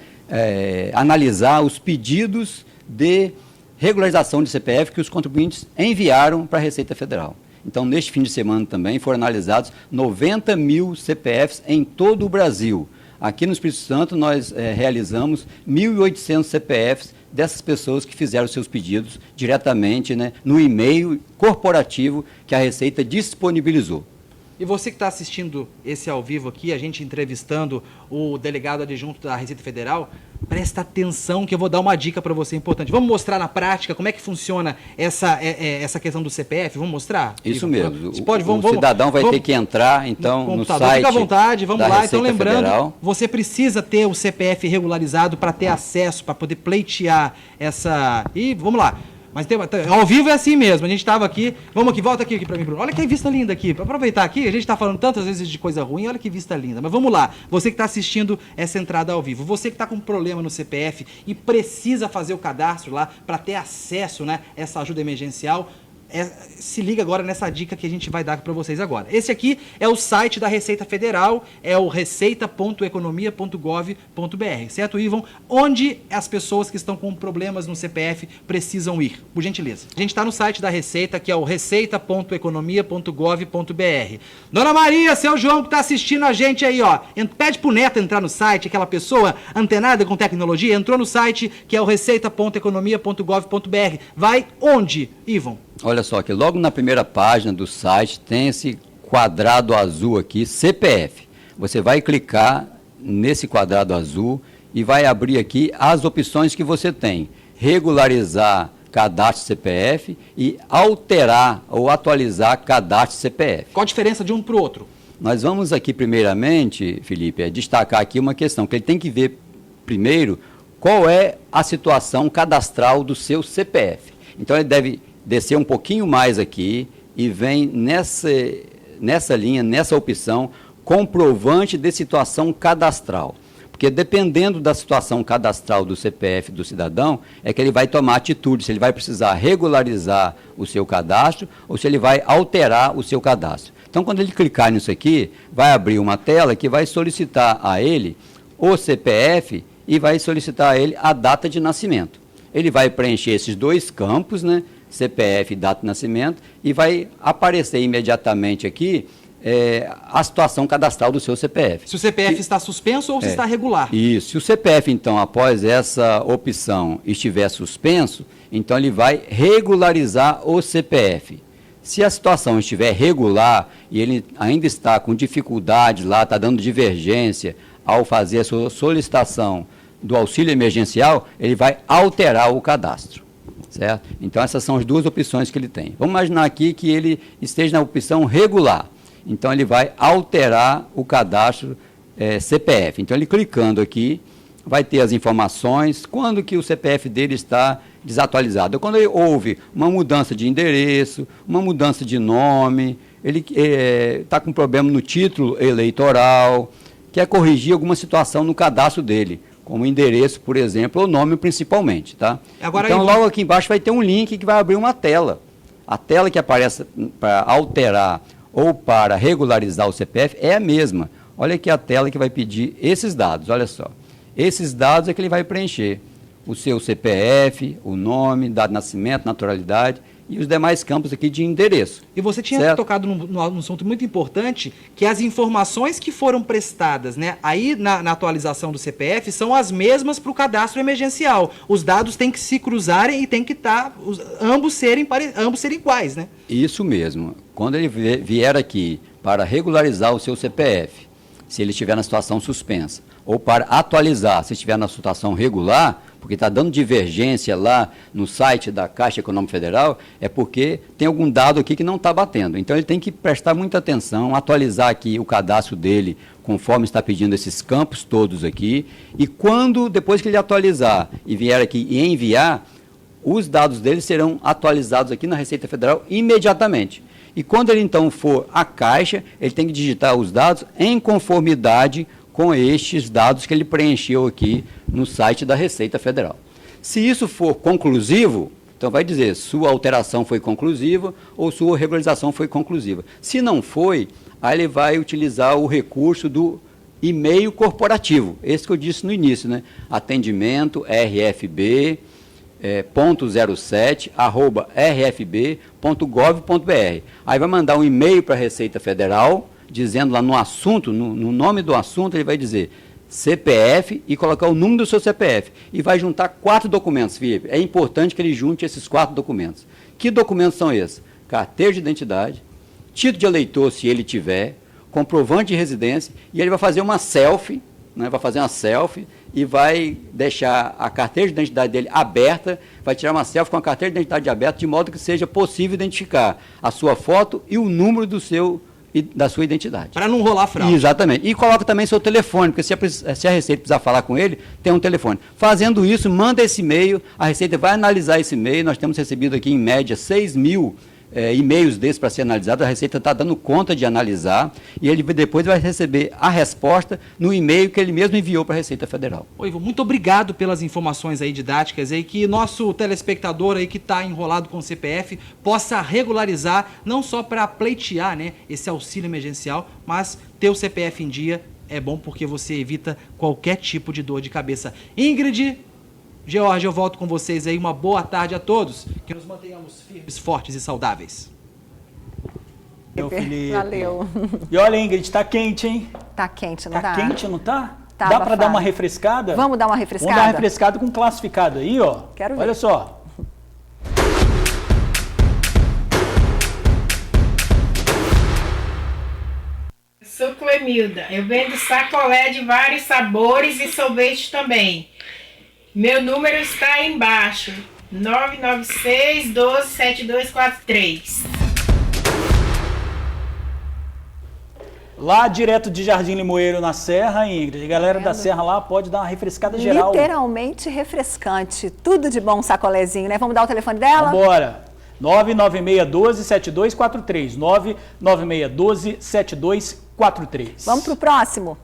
analisar os pedidos de regularização de CPF que os contribuintes enviaram para a Receita Federal. Então, neste fim de semana também foram analisados 90 mil CPFs em todo o Brasil. Aqui no Espírito Santo, nós realizamos 1.800 CPFs dessas pessoas que fizeram seus pedidos diretamente, né, no e-mail corporativo que a Receita disponibilizou. E você que está assistindo esse ao vivo aqui, a gente entrevistando o delegado adjunto da Receita Federal, Presta atenção que eu vou dar uma dica para você importante. Vamos mostrar na prática como é que funciona essa questão do CPF? Vamos mostrar? Isso mesmo. O cidadão vai ter que entrar, então, no site. Fica à vontade, vamos lá. Então, lembrando, Federal. você precisa ter o CPF regularizado para ter acesso, para poder pleitear essa... E vamos lá. Mas ao vivo é assim mesmo, a gente estava aqui, vamos aqui, volta aqui para mim, Bruno, olha que vista linda aqui, para aproveitar aqui, a gente está falando tantas vezes de coisa ruim, olha que vista linda, mas vamos lá, você que está assistindo essa entrada ao vivo, você que está com problema no CPF e precisa fazer o cadastro lá para ter acesso, né, a essa ajuda emergencial, se liga agora nessa dica que a gente vai dar para vocês agora. Esse aqui é o site da Receita Federal, é o receita.economia.gov.br, certo, Ivan? Onde as pessoas que estão com problemas no CPF precisam ir, por gentileza. A gente está no site da Receita, que é o receita.economia.gov.br. Dona Maria, seu João que está assistindo a gente aí, ó, pede pro neto entrar no site, aquela pessoa antenada com tecnologia, entrou no site, que é o receita.economia.gov.br. Vai onde, Ivan? Olha só, que logo na primeira página do site tem esse quadrado azul aqui, CPF. Você vai clicar nesse quadrado azul e vai abrir aqui as opções que você tem. Regularizar cadastro CPF e alterar ou atualizar cadastro CPF. Qual a diferença de um para o outro? Nós vamos aqui primeiramente, Felipe, destacar aqui uma questão, que ele tem que ver primeiro qual é a situação cadastral do seu CPF. Então ele deve descer um pouquinho mais aqui e vem nessa linha, nessa opção, comprovante de situação cadastral. Porque dependendo da situação cadastral do CPF do cidadão, é que ele vai tomar atitude, se ele vai precisar regularizar o seu cadastro ou se ele vai alterar o seu cadastro. Então, quando ele clicar nisso aqui, vai abrir uma tela que vai solicitar a ele o CPF e vai solicitar a ele a data de nascimento. Ele vai preencher esses dois campos, né? CPF e data de nascimento, e vai aparecer imediatamente aqui a situação cadastral do seu CPF. Se o CPF está suspenso ou se está regular. Isso. Se o CPF, então, após essa opção estiver suspenso, então ele vai regularizar o CPF. Se a situação estiver regular e ele ainda está com dificuldade lá, está dando divergência ao fazer a sua solicitação do auxílio emergencial, ele vai alterar o cadastro. Certo? Então, essas são as duas opções que ele tem. Vamos imaginar aqui que ele esteja na opção regular. Então, ele vai alterar o cadastro CPF. Então, ele clicando aqui, vai ter as informações, quando que o CPF dele está desatualizado. Quando houve uma mudança de endereço, uma mudança de nome, ele está com problema no título eleitoral, quer corrigir alguma situação no cadastro dele, como endereço, por exemplo, ou nome principalmente, tá? Agora, então, logo aqui embaixo vai ter um link que vai abrir uma tela. A tela que aparece para alterar ou para regularizar o CPF é a mesma. Olha aqui a tela que vai pedir esses dados, olha só. Esses dados é que ele vai preencher. O seu CPF, o nome, data de nascimento, naturalidade e os demais campos aqui de endereço. E você tinha tocado num assunto muito importante, que as informações que foram prestadas, né, aí na atualização do CPF são as mesmas para o cadastro emergencial. Os dados têm que se cruzarem e tem que ambos serem iguais, né? Isso mesmo. Quando ele vier aqui para regularizar o seu CPF, se ele estiver na situação suspensa, ou para atualizar, se estiver na situação regular, porque está dando divergência lá no site da Caixa Econômica Federal, é porque tem algum dado aqui que não está batendo. Então, ele tem que prestar muita atenção, atualizar aqui o cadastro dele, conforme está pedindo esses campos todos aqui, e depois que ele atualizar e vier aqui e enviar, os dados dele serão atualizados aqui na Receita Federal imediatamente. E quando ele, então, for à Caixa, ele tem que digitar os dados em conformidade com estes dados que ele preencheu aqui no site da Receita Federal. Se isso for conclusivo, então vai dizer sua alteração foi conclusiva ou sua regularização foi conclusiva. Se não foi, aí ele vai utilizar o recurso do e-mail corporativo, esse que eu disse no início, né? Atendimento rfb .07@rfb.gov.br. Aí vai mandar um e-mail para a Receita Federal, dizendo lá no assunto, no nome do assunto, ele vai dizer CPF e colocar o número do seu CPF. E vai juntar 4 documentos, Felipe. É importante que ele junte esses 4 documentos. Que documentos são esses? Carteira de identidade, título de eleitor, se ele tiver, comprovante de residência, e ele vai fazer uma selfie, né, vai fazer uma selfie e vai deixar a carteira de identidade dele aberta, vai tirar uma selfie com a carteira de identidade aberta, de modo que seja possível identificar a sua foto e o número da sua identidade. Para não rolar fraude. Exatamente. E coloca também seu telefone, porque se a Receita precisar falar com ele, tem um telefone. Fazendo isso, manda esse e-mail, a Receita vai analisar esse e-mail, nós temos recebido aqui em média 6 mil e-mails desses para ser analisado, a Receita está dando conta de analisar e ele depois vai receber a resposta no e-mail que ele mesmo enviou para a Receita Federal. Ô, Ivo, muito obrigado pelas informações aí didáticas aí, que nosso telespectador aí que está enrolado com o CPF possa regularizar, não só para pleitear, né, esse auxílio emergencial, mas ter o CPF em dia é bom porque você evita qualquer tipo de dor de cabeça. Ingrid, George, eu volto com vocês aí. Uma boa tarde a todos. Que nos mantenhamos firmes, fortes e saudáveis. Felipe. Valeu. E olha, Ingrid, tá quente, hein? Tá quente, não tá? Tá quente, não tá? Tá Dá para abafado. dar uma refrescada? Vamos dar uma refrescada? Vamos dar uma refrescada com classificado aí, ó. Quero ver. Olha só. Sou Clemilda. Eu vendo sacolé de vários sabores e sorvete também. Meu número está aí embaixo, 996-12-7243. Lá direto de Jardim Limoeiro, na Serra, Ingrid. A galera da Serra lá pode dar uma refrescada geral. Literalmente refrescante. Tudo de bom, um sacolézinho, né? Vamos dar o telefone dela? Bora. 99612-7243. 99612-7243. Vamos pro próximo.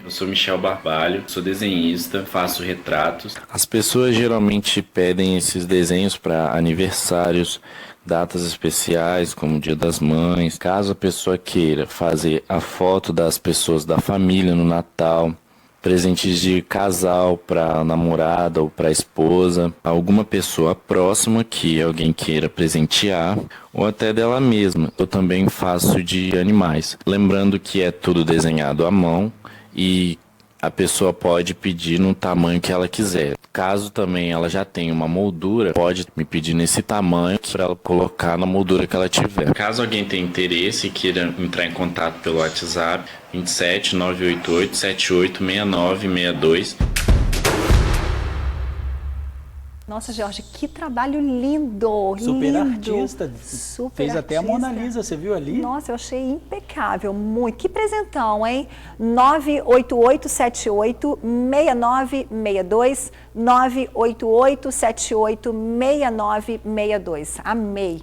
Eu sou Michel Barbalho, sou desenhista, faço retratos. As pessoas geralmente pedem esses desenhos para aniversários, datas especiais, como o Dia das Mães. Caso a pessoa queira fazer a foto das pessoas da família no Natal, presentes de casal para namorada ou para esposa, alguma pessoa próxima que alguém queira presentear, ou até dela mesma. Eu também faço de animais. Lembrando que é tudo desenhado à mão e a pessoa pode pedir no tamanho que ela quiser. Caso também ela já tenha uma moldura, pode me pedir nesse tamanho para ela colocar na moldura que ela tiver. Caso alguém tenha interesse e queira entrar em contato pelo WhatsApp, 27 988 78 69 62. Nossa, Jorge, que trabalho lindo! Super lindo. artista. Super Fez artista. até a Mona Lisa, você viu ali? Nossa, eu achei impecável, muito. Que presentão, hein? 98878-6962, 98878-6962. Amei.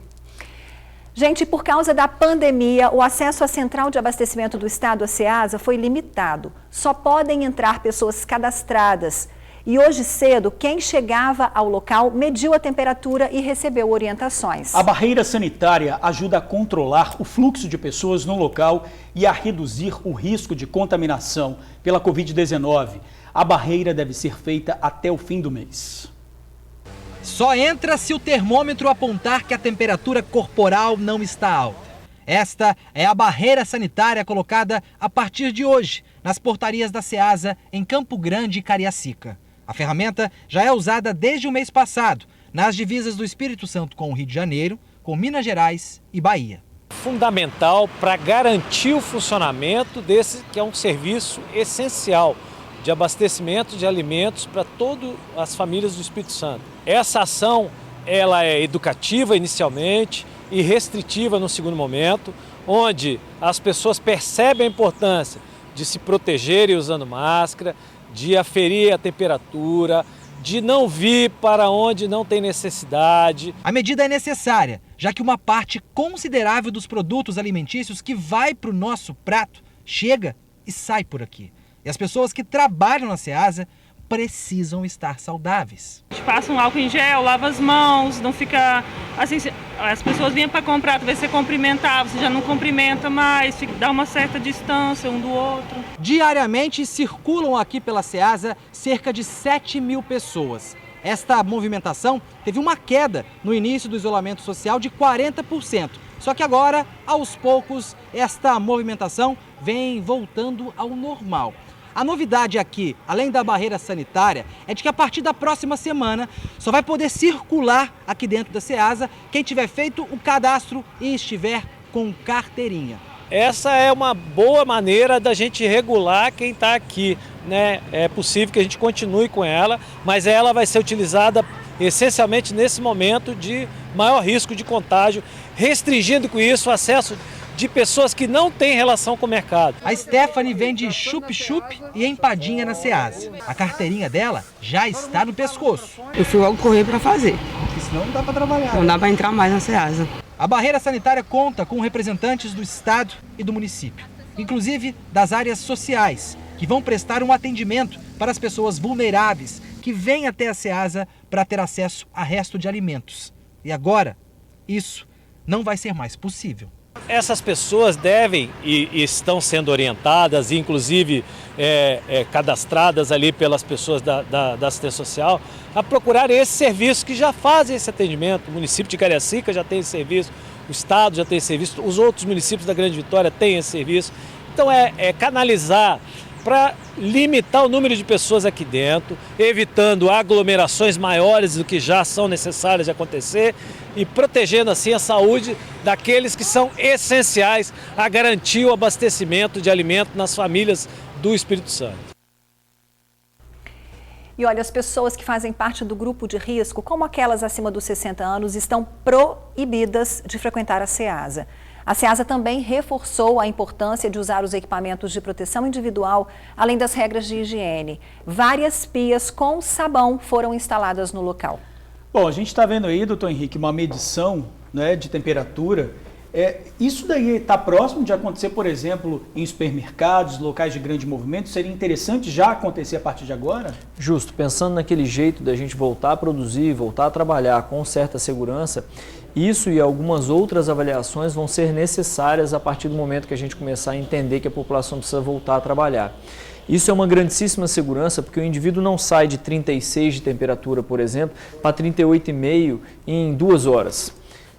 Gente, por causa da pandemia, o acesso à Central de Abastecimento do Estado, a CEASA, foi limitado. Só podem entrar pessoas cadastradas. E hoje cedo, quem chegava ao local mediu a temperatura e recebeu orientações. A barreira sanitária ajuda a controlar o fluxo de pessoas no local e a reduzir o risco de contaminação pela Covid-19. A barreira deve ser feita até o fim do mês. Só entra se o termômetro apontar que a temperatura corporal não está alta. Esta é a barreira sanitária colocada a partir de hoje nas portarias da CEASA em Campo Grande e Cariacica. A ferramenta já é usada desde o mês passado, nas divisas do Espírito Santo com o Rio de Janeiro, com Minas Gerais e Bahia. Fundamental para garantir o funcionamento desse que é um serviço essencial de abastecimento de alimentos para todas as famílias do Espírito Santo. Essa ação ela é educativa inicialmente e restritiva no segundo momento, onde as pessoas percebem a importância de se protegerem usando máscara, de aferir a temperatura, de não vir para onde não tem necessidade. A medida é necessária, já que uma parte considerável dos produtos alimentícios que vai para o nosso prato chega e sai por aqui. E as pessoas que trabalham na CEASA precisam estar saudáveis. A gente passa um álcool em gel, lava as mãos, não fica assim, as pessoas vinham para comprar, talvez você cumprimentava, você já não cumprimenta mais, dá uma certa distância um do outro. Diariamente circulam aqui pela CEASA cerca de 7 mil pessoas. Esta movimentação teve uma queda no início do isolamento social de 40%. Só que agora, aos poucos, esta movimentação vem voltando ao normal. A novidade aqui, além da barreira sanitária, é de que a partir da próxima semana só vai poder circular aqui dentro da CEASA quem tiver feito o cadastro e estiver com carteirinha. Essa é uma boa maneira da gente regular quem está aqui, né? É possível que a gente continue com ela, mas ela vai ser utilizada essencialmente nesse momento de maior risco de contágio, restringindo com isso o acesso de pessoas que não têm relação com o mercado. A Stephanie vende chup-chup e empadinha na Ceasa. A carteirinha dela já está no pescoço. Eu fui logo correr para fazer. Porque senão não dá para trabalhar. Não dá para entrar mais na Ceasa. A barreira sanitária conta com representantes do Estado e do município, inclusive das áreas sociais, que vão prestar um atendimento para as pessoas vulneráveis que vêm até a Ceasa para ter acesso a resto de alimentos. E agora, isso não vai ser mais possível. Essas pessoas devem e estão sendo orientadas, inclusive cadastradas ali pelas pessoas da assistência social, a procurar esse serviço que já fazem esse atendimento. O município de Cariacica já tem esse serviço, o Estado já tem esse serviço, os outros municípios da Grande Vitória têm esse serviço. Então é canalizar para limitar o número de pessoas aqui dentro, evitando aglomerações maiores do que já são necessárias de acontecer e protegendo assim a saúde daqueles que são essenciais a garantir o abastecimento de alimento nas famílias do Espírito Santo. E olha, as pessoas que fazem parte do grupo de risco, como aquelas acima dos 60 anos, estão proibidas de frequentar a Ceasa. A Ceasa também reforçou a importância de usar os equipamentos de proteção individual, além das regras de higiene. Várias pias com sabão foram instaladas no local. Bom, a gente está vendo aí, doutor Henrique, uma medição, né, de temperatura. Isso daí está próximo de acontecer, por exemplo, em supermercados, locais de grande movimento? Seria interessante já acontecer a partir de agora? Justo, pensando naquele jeito da gente voltar a produzir, voltar a trabalhar com certa segurança, isso e algumas outras avaliações vão ser necessárias a partir do momento que a gente começar a entender que a população precisa voltar a trabalhar. Isso é uma grandíssima segurança, porque o indivíduo não sai de 36 de temperatura, por exemplo, para 38,5 em 2 horas.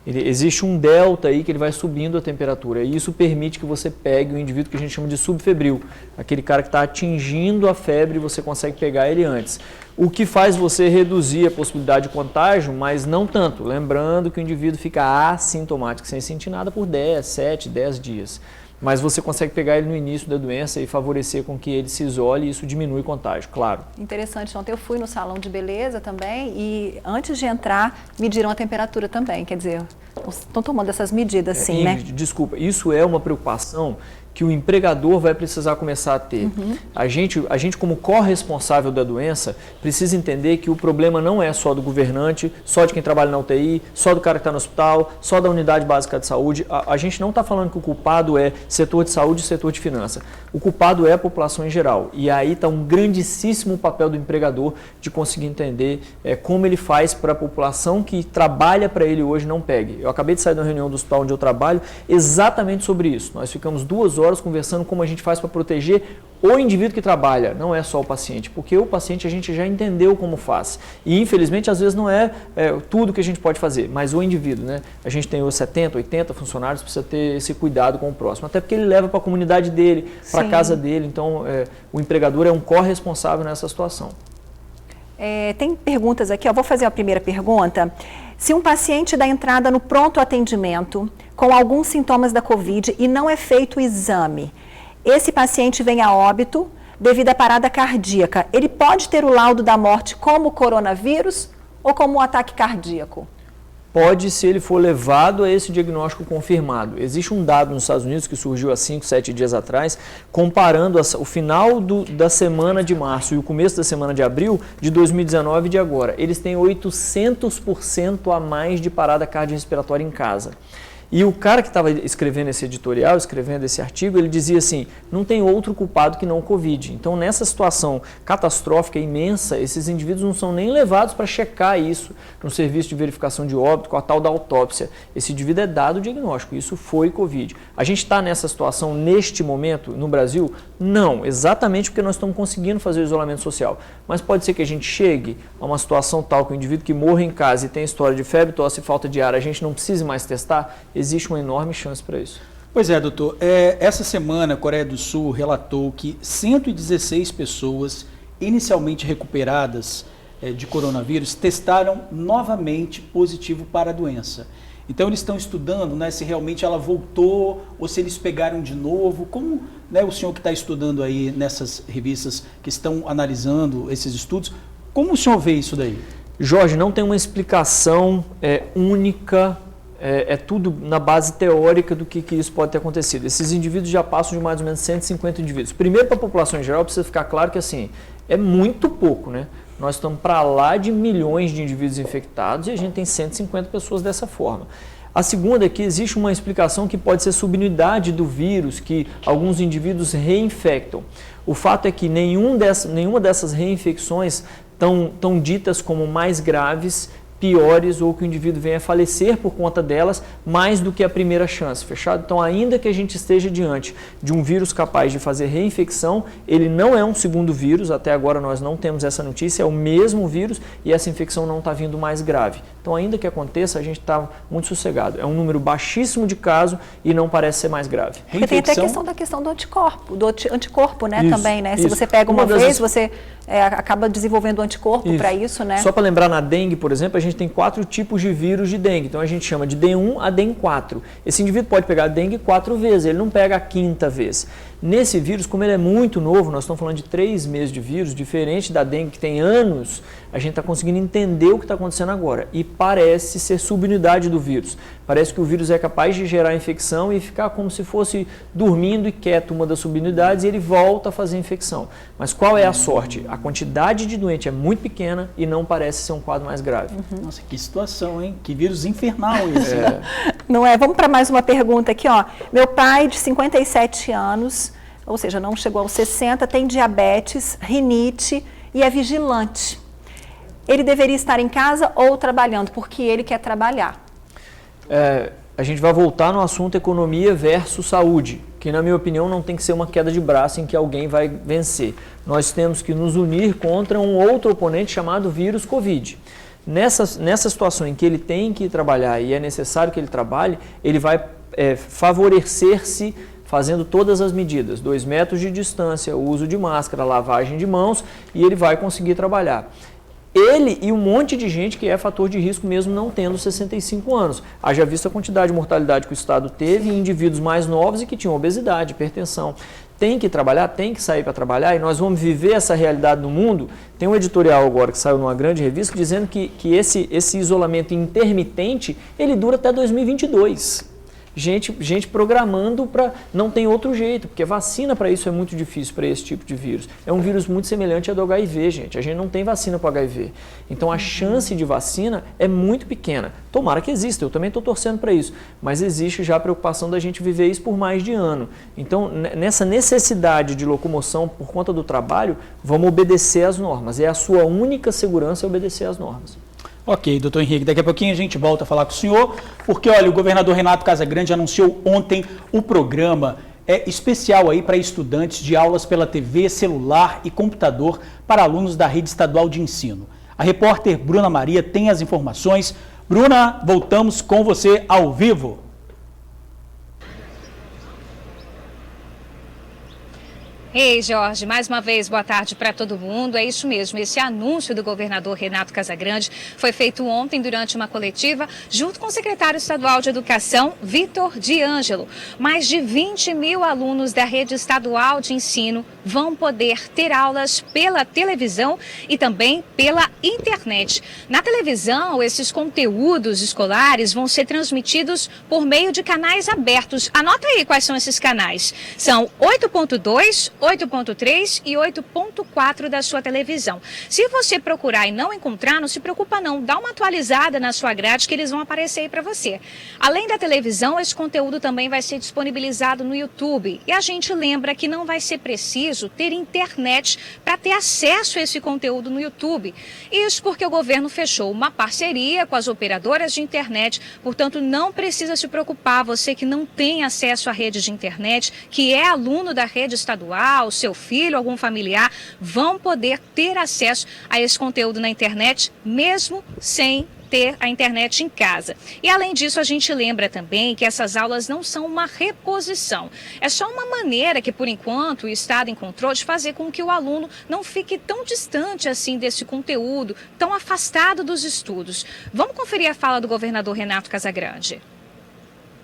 Existe um delta aí que ele vai subindo a temperatura e isso permite que você pegue o indivíduo que a gente chama de subfebril, aquele cara que está atingindo a febre e você consegue pegar ele antes. O que faz você reduzir a possibilidade de contágio, mas não tanto. Lembrando que o indivíduo fica assintomático, sem sentir nada por 7, 10 dias. Mas você consegue pegar ele no início da doença e favorecer com que ele se isole e isso diminui o contágio, claro. Interessante, ontem eu fui no salão de beleza também e antes de entrar mediram a temperatura também, quer dizer, estão tomando essas medidas sim, né? Desculpa, isso é uma preocupação que o empregador vai precisar começar a ter. A gente como corresponsável da doença, precisa entender que o problema não é só do governante, só de quem trabalha na UTI, só do cara que está no hospital, só da unidade básica de saúde. A gente não está falando que o culpado é setor de saúde e setor de finanças. O culpado é a população em geral. E aí está um grandíssimo papel do empregador de conseguir entender como ele faz para a população que trabalha para ele hoje não pegue. Eu acabei de sair de uma reunião do hospital onde eu trabalho exatamente sobre isso. Nós ficamos 2 horas conversando como a gente faz para proteger o indivíduo que trabalha, não é só o paciente, porque o paciente a gente já entendeu como faz. E infelizmente às vezes não é tudo que a gente pode fazer, mas o indivíduo, né? A gente tem os 70, 80 funcionários, precisa ter esse cuidado com o próximo, até porque ele leva para a comunidade dele, para a casa dele, então o empregador é um corresponsável nessa situação. Tem perguntas aqui, vou fazer a primeira pergunta. Se um paciente dá entrada no pronto atendimento com alguns sintomas da Covid e não é feito o exame, esse paciente vem a óbito devido à parada cardíaca, ele pode ter o laudo da morte como coronavírus ou como um ataque cardíaco? Pode, se ele for levado a esse diagnóstico confirmado. Existe um dado nos Estados Unidos que surgiu há 5, 7 dias atrás, comparando o final da semana de março e o começo da semana de abril de 2019 e de agora. Eles têm 800% a mais de parada cardiorrespiratória em casa. E o cara que estava escrevendo esse editorial, escrevendo esse artigo, ele dizia assim, não tem outro culpado que não o Covid. Então, nessa situação catastrófica, imensa, esses indivíduos não são nem levados para checar isso no serviço de verificação de óbito, com a tal da autópsia. Esse indivíduo é dado o diagnóstico, isso foi Covid. A gente está nessa situação neste momento no Brasil? Não, exatamente porque nós estamos conseguindo fazer o isolamento social. Mas pode ser que a gente chegue a uma situação tal que o indivíduo que morre em casa e tem história de febre, tosse e falta de ar, a gente não precise mais testar? Existe uma enorme chance para isso. Pois é, doutor. Essa semana a Coreia do Sul relatou que 116 pessoas inicialmente recuperadas de coronavírus testaram novamente positivo para a doença. Então eles estão estudando, né, se realmente ela voltou ou se eles pegaram de novo. Como, né, o senhor que está estudando aí nessas revistas que estão analisando esses estudos, como o senhor vê isso daí? Jorge, não tem uma explicação única, é tudo na base teórica do que isso pode ter acontecido. Esses indivíduos já passam de mais ou menos 150 indivíduos. Primeiro, para a população em geral, precisa ficar claro que assim, é muito pouco, né? Nós estamos para lá de milhões de indivíduos infectados e a gente tem 150 pessoas dessa forma. A segunda é que existe uma explicação que pode ser subunidade do vírus, que alguns indivíduos reinfectam. O fato é que nenhuma dessas reinfecções estão ditas como mais graves, piores, ou que o indivíduo venha a falecer por conta delas, mais do que a primeira chance, fechado? Então, ainda que a gente esteja diante de um vírus capaz de fazer reinfecção, ele não é um segundo vírus, até agora nós não temos essa notícia, é o mesmo vírus e essa infecção não está vindo mais grave. Então, ainda que aconteça, a gente está muito sossegado. É um número baixíssimo de casos e não parece ser mais grave. Porque tem até a questão do anticorpo, né, também, né? Se você pega uma vez, você acaba desenvolvendo anticorpo para isso, né? Só para lembrar, na dengue, por exemplo, a gente tem 4 tipos de vírus de dengue. Então, a gente chama de D1 a DEN4. Esse indivíduo pode pegar dengue 4 vezes, ele não pega a 5ª vez. Nesse vírus, como ele é muito novo, nós estamos falando de 3 meses de vírus, diferente da dengue que tem anos, a gente está conseguindo entender o que está acontecendo agora. E parece ser subunidade do vírus. Parece que o vírus é capaz de gerar infecção e ficar como se fosse dormindo e quieto uma das subunidades e ele volta a fazer infecção. Mas qual é a sorte? A quantidade de doente é muito pequena e não parece ser um quadro mais grave. Nossa, que situação, hein? Que vírus infernal esse, né? Não é? Vamos para mais uma pergunta aqui, ó. Meu pai, de 57 anos, ou seja, não chegou aos 60, tem diabetes, rinite e é vigilante. Ele deveria estar em casa ou trabalhando, porque ele quer trabalhar. A gente vai voltar no assunto economia versus saúde, que na minha opinião não tem que ser uma queda de braço em que alguém vai vencer. Nós temos que nos unir contra um outro oponente chamado vírus Covid. Nessa situação em que ele tem que trabalhar e é necessário que ele trabalhe, ele vai favorecer-se fazendo todas as medidas, 2 metros de distância, o uso de máscara, lavagem de mãos, e ele vai conseguir trabalhar. Ele e um monte de gente que é fator de risco mesmo não tendo 65 anos. Haja visto a quantidade de mortalidade que o Estado teve em indivíduos mais novos e que tinham obesidade, hipertensão. Tem que trabalhar, tem que sair para trabalhar e nós vamos viver essa realidade no mundo. Tem um editorial agora que saiu numa grande revista dizendo que esse isolamento intermitente, ele dura até 2022. Gente programando para... Não tem outro jeito, porque vacina para isso é muito difícil, para esse tipo de vírus. É um vírus muito semelhante ao do HIV, gente. A gente não tem vacina para o HIV. Então, a chance de vacina é muito pequena. Tomara que exista, eu também estou torcendo para isso. Mas existe já a preocupação da gente viver isso por mais de ano. Então, nessa necessidade de locomoção por conta do trabalho, vamos obedecer às normas. É a sua única segurança obedecer às normas. Ok, doutor Henrique, daqui a pouquinho a gente volta a falar com o senhor, porque olha, o governador Renato Casagrande anunciou ontem o programa especial aí para estudantes de aulas pela TV, celular e computador para alunos da rede estadual de ensino. A repórter Bruna Maria tem as informações. Bruna, voltamos com você ao vivo. Ei, Jorge, mais uma vez, boa tarde para todo mundo. É isso mesmo, esse anúncio do governador Renato Casagrande foi feito ontem durante uma coletiva junto com o secretário estadual de Educação, Vitor de Ângelo. Mais de 20 mil alunos da rede estadual de ensino vão poder ter aulas pela televisão e também pela internet. Na televisão, esses conteúdos escolares vão ser transmitidos por meio de canais abertos. Anota aí quais são esses canais. São 8.2, 8.3 e 8.4 da sua televisão. Se você procurar e não encontrar, não se preocupa não, dá uma atualizada na sua grade que eles vão aparecer aí para você. Além da televisão, esse conteúdo também vai ser disponibilizado no YouTube. E a gente lembra que não vai ser preciso ter internet para ter acesso a esse conteúdo no YouTube. Isso porque o governo fechou uma parceria com as operadoras de internet, portanto não precisa se preocupar, você que não tem acesso à rede de internet, que é aluno da rede estadual, seu filho, algum familiar, vão poder ter acesso a esse conteúdo na internet, mesmo sem ter a internet em casa. E além disso, a gente lembra também que essas aulas não são uma reposição. É só uma maneira que, por enquanto, o Estado encontrou de fazer com que o aluno não fique tão distante assim desse conteúdo, tão afastado dos estudos. Vamos conferir a fala do governador Renato Casagrande.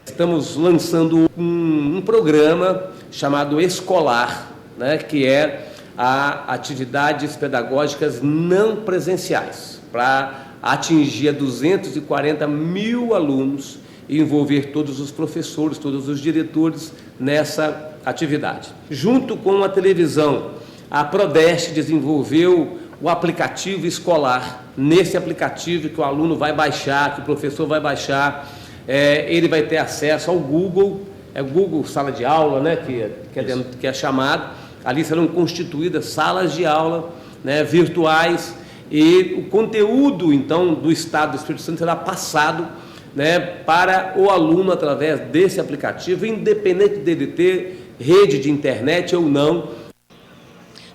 Estamos lançando um programa chamado Escolar, né, que é atividades pedagógicas não presenciais, para atingir 240 mil alunos e envolver todos os professores, todos os diretores nessa atividade. Junto com a televisão, a Prodeste desenvolveu o aplicativo escolar. Nesse aplicativo que o aluno vai baixar, que o professor vai baixar, ele vai ter acesso ao Google, Google Sala de Aula, né, que é chamado. Ali serão constituídas salas de aula, né, virtuais, e o conteúdo, então, do Estado do Espírito Santo será passado, né, para o aluno através desse aplicativo, independente dele ter rede de internet ou não.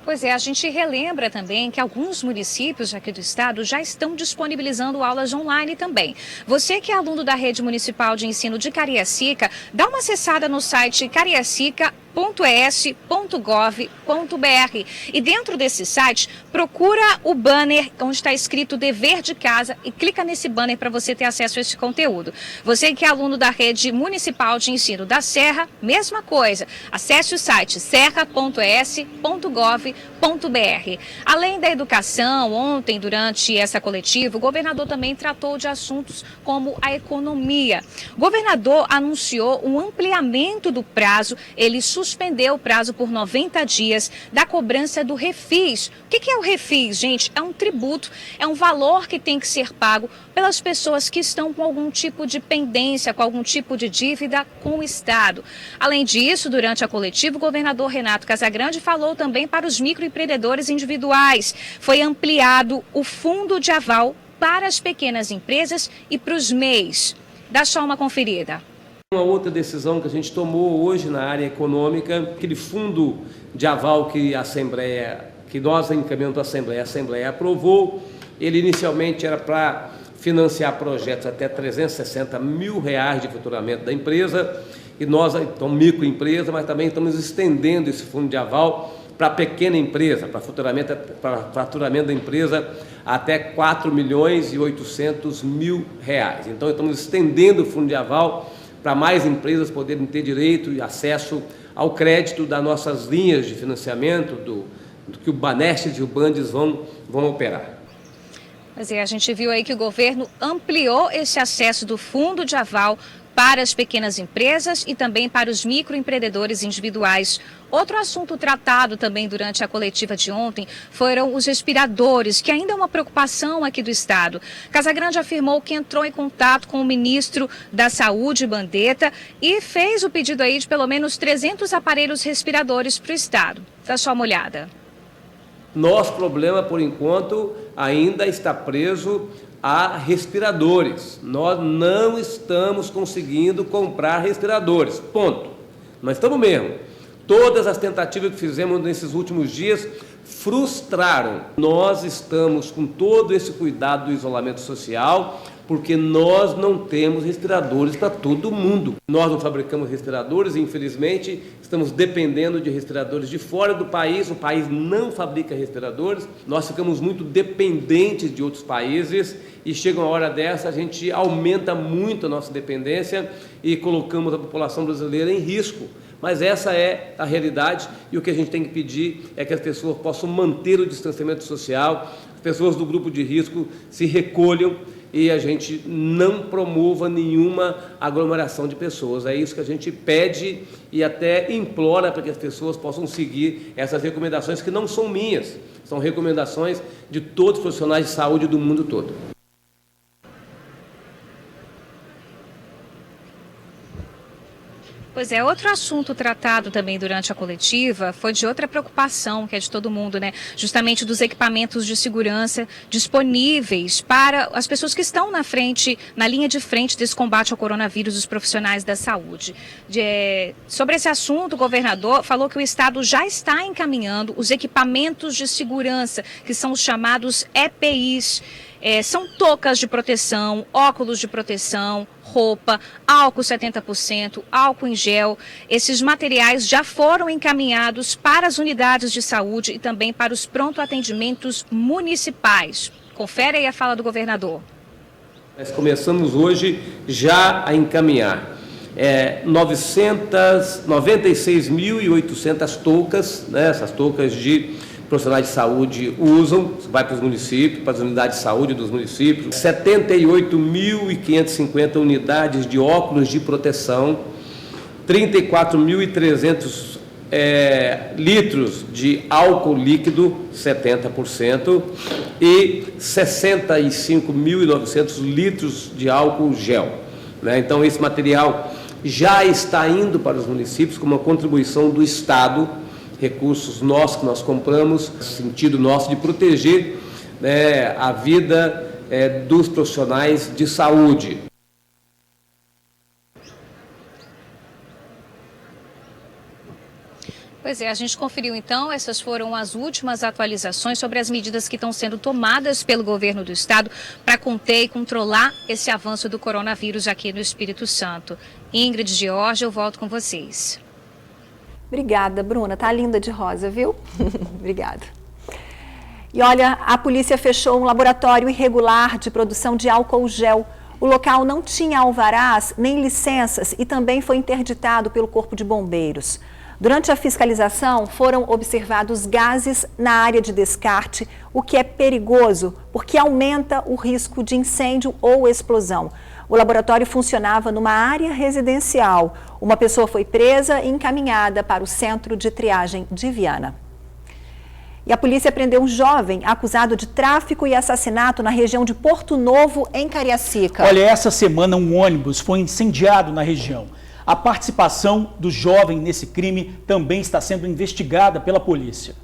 Pois é, a gente relembra também que alguns municípios aqui do estado já estão disponibilizando aulas online também. Você que é aluno da Rede Municipal de Ensino de Cariacica, dá uma acessada no site cariacica.es.gov.br e dentro desse site procura o banner onde está escrito Dever de Casa e clica nesse banner para você ter acesso a esse conteúdo. Você que é aluno da Rede Municipal de Ensino da Serra, mesma coisa. Acesse o site serra.es.gov.br. Além da educação, ontem, durante essa coletiva, o governador também tratou de assuntos como a economia. O governador anunciou um ampliamento do prazo, ele suspendeu o prazo por 90 dias da cobrança do refis. O que é o refis, gente? É um tributo, é um valor que tem que ser pago pelas pessoas que estão com algum tipo de pendência, com algum tipo de dívida com o Estado. Além disso, durante a coletiva, o governador Renato Casagrande falou também para os microempreendedores individuais. Foi ampliado o fundo de aval para as pequenas empresas e para os MEIs. Dá só uma conferida. Uma outra decisão que a gente tomou hoje na área econômica, aquele fundo de aval que nós encaminhamos para a Assembleia aprovou, ele inicialmente era para financiar projetos até R$360 mil de faturamento da empresa, e nós, então, microempresa, mas também estamos estendendo esse fundo de aval para pequena empresa, para faturamento da empresa até R$4.800.000. Então, estamos estendendo o fundo de aval para mais empresas poderem ter direito e acesso ao crédito das nossas linhas de financiamento, do que o Banestes e o Bandes vão operar. Pois é, a gente viu aí que o governo ampliou esse acesso do fundo de aval para as pequenas empresas e também para os microempreendedores individuais. Outro assunto tratado também durante a coletiva de ontem foram os respiradores, que ainda é uma preocupação aqui do Estado. Casagrande afirmou que entrou em contato com o ministro da Saúde, Mandetta, e fez o pedido aí de pelo menos 300 aparelhos respiradores para o Estado. Dá só uma olhada. Nosso problema, por enquanto, ainda está preso a respiradores. Nós não estamos conseguindo comprar respiradores, ponto. Nós estamos mesmo. Todas as tentativas que fizemos nesses últimos dias frustraram. Nós estamos com todo esse cuidado do isolamento social, porque nós não temos respiradores para todo mundo. Nós não fabricamos respiradores e, infelizmente, estamos dependendo de respiradores de fora do país. O país não fabrica respiradores. Nós ficamos muito dependentes de outros países e chega uma hora dessa, a gente aumenta muito a nossa dependência e colocamos a população brasileira em risco. Mas essa é a realidade e o que a gente tem que pedir é que as pessoas possam manter o distanciamento social, as pessoas do grupo de risco se recolham e a gente não promova nenhuma aglomeração de pessoas. É isso que a gente pede e até implora para que as pessoas possam seguir essas recomendações que não são minhas, são recomendações de todos os profissionais de saúde do mundo todo. Pois é, outro assunto tratado também durante a coletiva foi de outra preocupação, que é de todo mundo, né? Justamente dos equipamentos de segurança disponíveis para as pessoas que estão na linha de frente desse combate ao coronavírus, os profissionais da saúde. Sobre esse assunto, o governador falou que o Estado já está encaminhando os equipamentos de segurança, que são os chamados EPIs. São toucas de proteção, óculos de proteção, roupa, álcool 70%, álcool em gel. Esses materiais já foram encaminhados para as unidades de saúde e também para os pronto-atendimentos municipais. Confere aí a fala do governador. Nós começamos hoje já a encaminhar 96.800 toucas, né, essas toucas de profissionais de saúde usam, vai para os municípios, para as unidades de saúde dos municípios, 78.550 unidades de óculos de proteção, 34.300 litros de álcool líquido, 70%, e 65.900 litros de álcool gel, né? Então, esse material já está indo para os municípios com uma contribuição do Estado, recursos nossos que nós compramos, no sentido nosso de proteger, né, a vida dos profissionais de saúde. Pois é, a gente conferiu então, essas foram as últimas atualizações sobre as medidas que estão sendo tomadas pelo governo do estado para conter e controlar esse avanço do coronavírus aqui no Espírito Santo. Ingrid, Georgia, eu volto com vocês. Obrigada, Bruna. Tá linda de rosa, viu? Obrigada. E olha, a polícia fechou um laboratório irregular de produção de álcool gel. O local não tinha alvarás nem licenças e também foi interditado pelo Corpo de Bombeiros. Durante a fiscalização, foram observados gases na área de descarte, o que é perigoso, porque aumenta o risco de incêndio ou explosão. O laboratório funcionava numa área residencial. Uma pessoa foi presa e encaminhada para o Centro de Triagem de Viana. E a polícia prendeu um jovem acusado de tráfico e assassinato na região de Porto Novo, em Cariacica. Olha, essa semana um ônibus foi incendiado na região. A participação do jovem nesse crime também está sendo investigada pela polícia.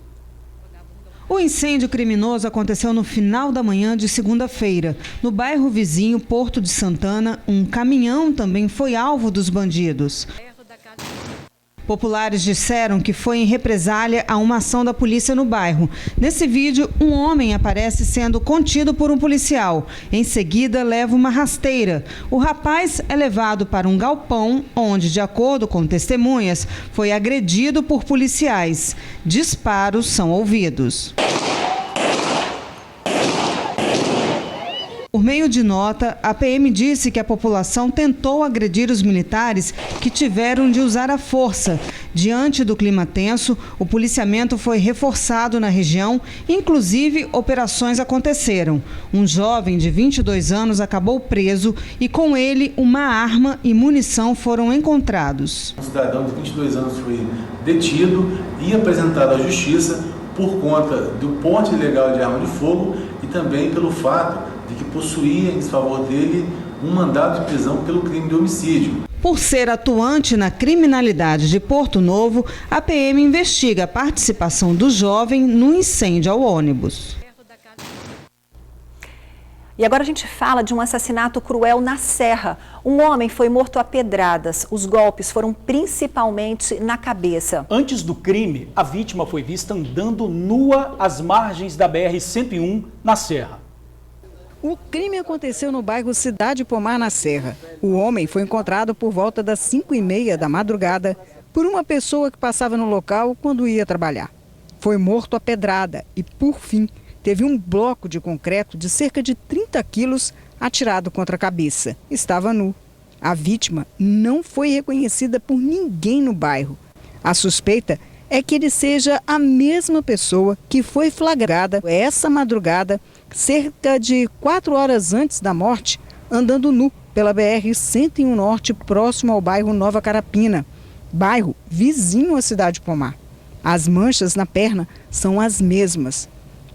O incêndio criminoso aconteceu no final da manhã de segunda-feira. No bairro vizinho Porto de Santana, um caminhão também foi alvo dos bandidos. Populares disseram que foi em represália a uma ação da polícia no bairro. Nesse vídeo, um homem aparece sendo contido por um policial. Em seguida, leva uma rasteira. O rapaz é levado para um galpão, onde, de acordo com testemunhas, foi agredido por policiais. Disparos são ouvidos. Por meio de nota, a PM disse que a população tentou agredir os militares que tiveram de usar a força. Diante do clima tenso, o policiamento foi reforçado na região, inclusive operações aconteceram. Um jovem de 22 anos acabou preso e com ele uma arma e munição foram encontrados. Um cidadão de 22 anos foi detido e apresentado à justiça por conta do porte ilegal de arma de fogo e também pelo fato de que possuía em desfavor dele um mandado de prisão pelo crime de homicídio. Por ser atuante na criminalidade de Porto Novo, a PM investiga a participação do jovem no incêndio ao ônibus. E agora a gente fala de um assassinato cruel na Serra. Um homem foi morto a pedradas. Os golpes foram principalmente na cabeça. Antes do crime, a vítima foi vista andando nua às margens da BR-101 na Serra. O crime aconteceu no bairro Cidade Pomar, na Serra. O homem foi encontrado por volta das 5h30 da madrugada por uma pessoa que passava no local quando ia trabalhar. Foi morto a pedrada e, por fim, teve um bloco de concreto de cerca de 30 quilos atirado contra a cabeça. Estava nu. A vítima não foi reconhecida por ninguém no bairro. A suspeita é que ele seja a mesma pessoa que foi flagrada essa madrugada, cerca de 4 horas antes da morte, andando nu pela BR-101 Norte, próximo ao bairro Nova Carapina, bairro vizinho à Cidade Pomar. As manchas na perna são as mesmas.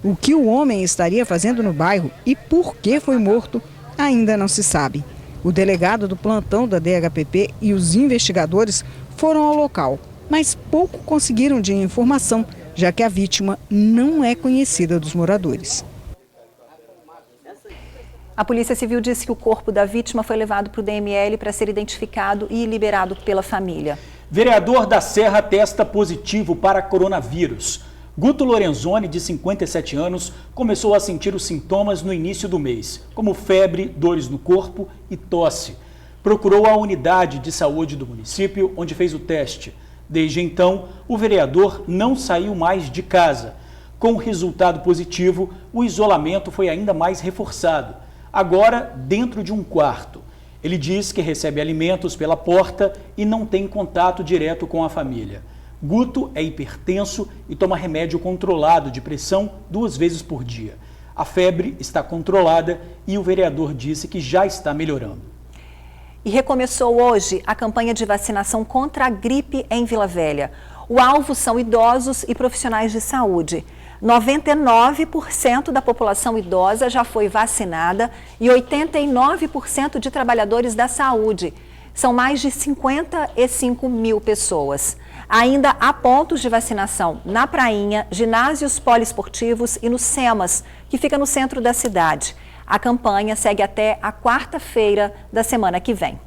O que o homem estaria fazendo no bairro e por que foi morto ainda não se sabe. O delegado do plantão da DHPP e os investigadores foram ao local, mas pouco conseguiram de informação, já que a vítima não é conhecida dos moradores. A Polícia Civil disse que o corpo da vítima foi levado para o DML para ser identificado e liberado pela família. Vereador da Serra testa positivo para coronavírus. Guto Lorenzoni, de 57 anos, começou a sentir os sintomas no início do mês, como febre, dores no corpo e tosse. Procurou a unidade de saúde do município, onde fez o teste. Desde então, o vereador não saiu mais de casa. Com o resultado positivo, o isolamento foi ainda mais reforçado, agora dentro de um quarto. Ele diz que recebe alimentos pela porta e não tem contato direto com a família. Guto é hipertenso e toma remédio controlado de pressão 2 vezes por dia. A febre está controlada e o vereador disse que já está melhorando. E recomeçou hoje a campanha de vacinação contra a gripe em Vila Velha. O alvo são idosos e profissionais de saúde. 99% da população idosa já foi vacinada e 89% de trabalhadores da saúde. São mais de 55 mil pessoas. Ainda há pontos de vacinação na Prainha, ginásios poliesportivos e no SEMAS, que fica no centro da cidade. A campanha segue até a quarta-feira da semana que vem.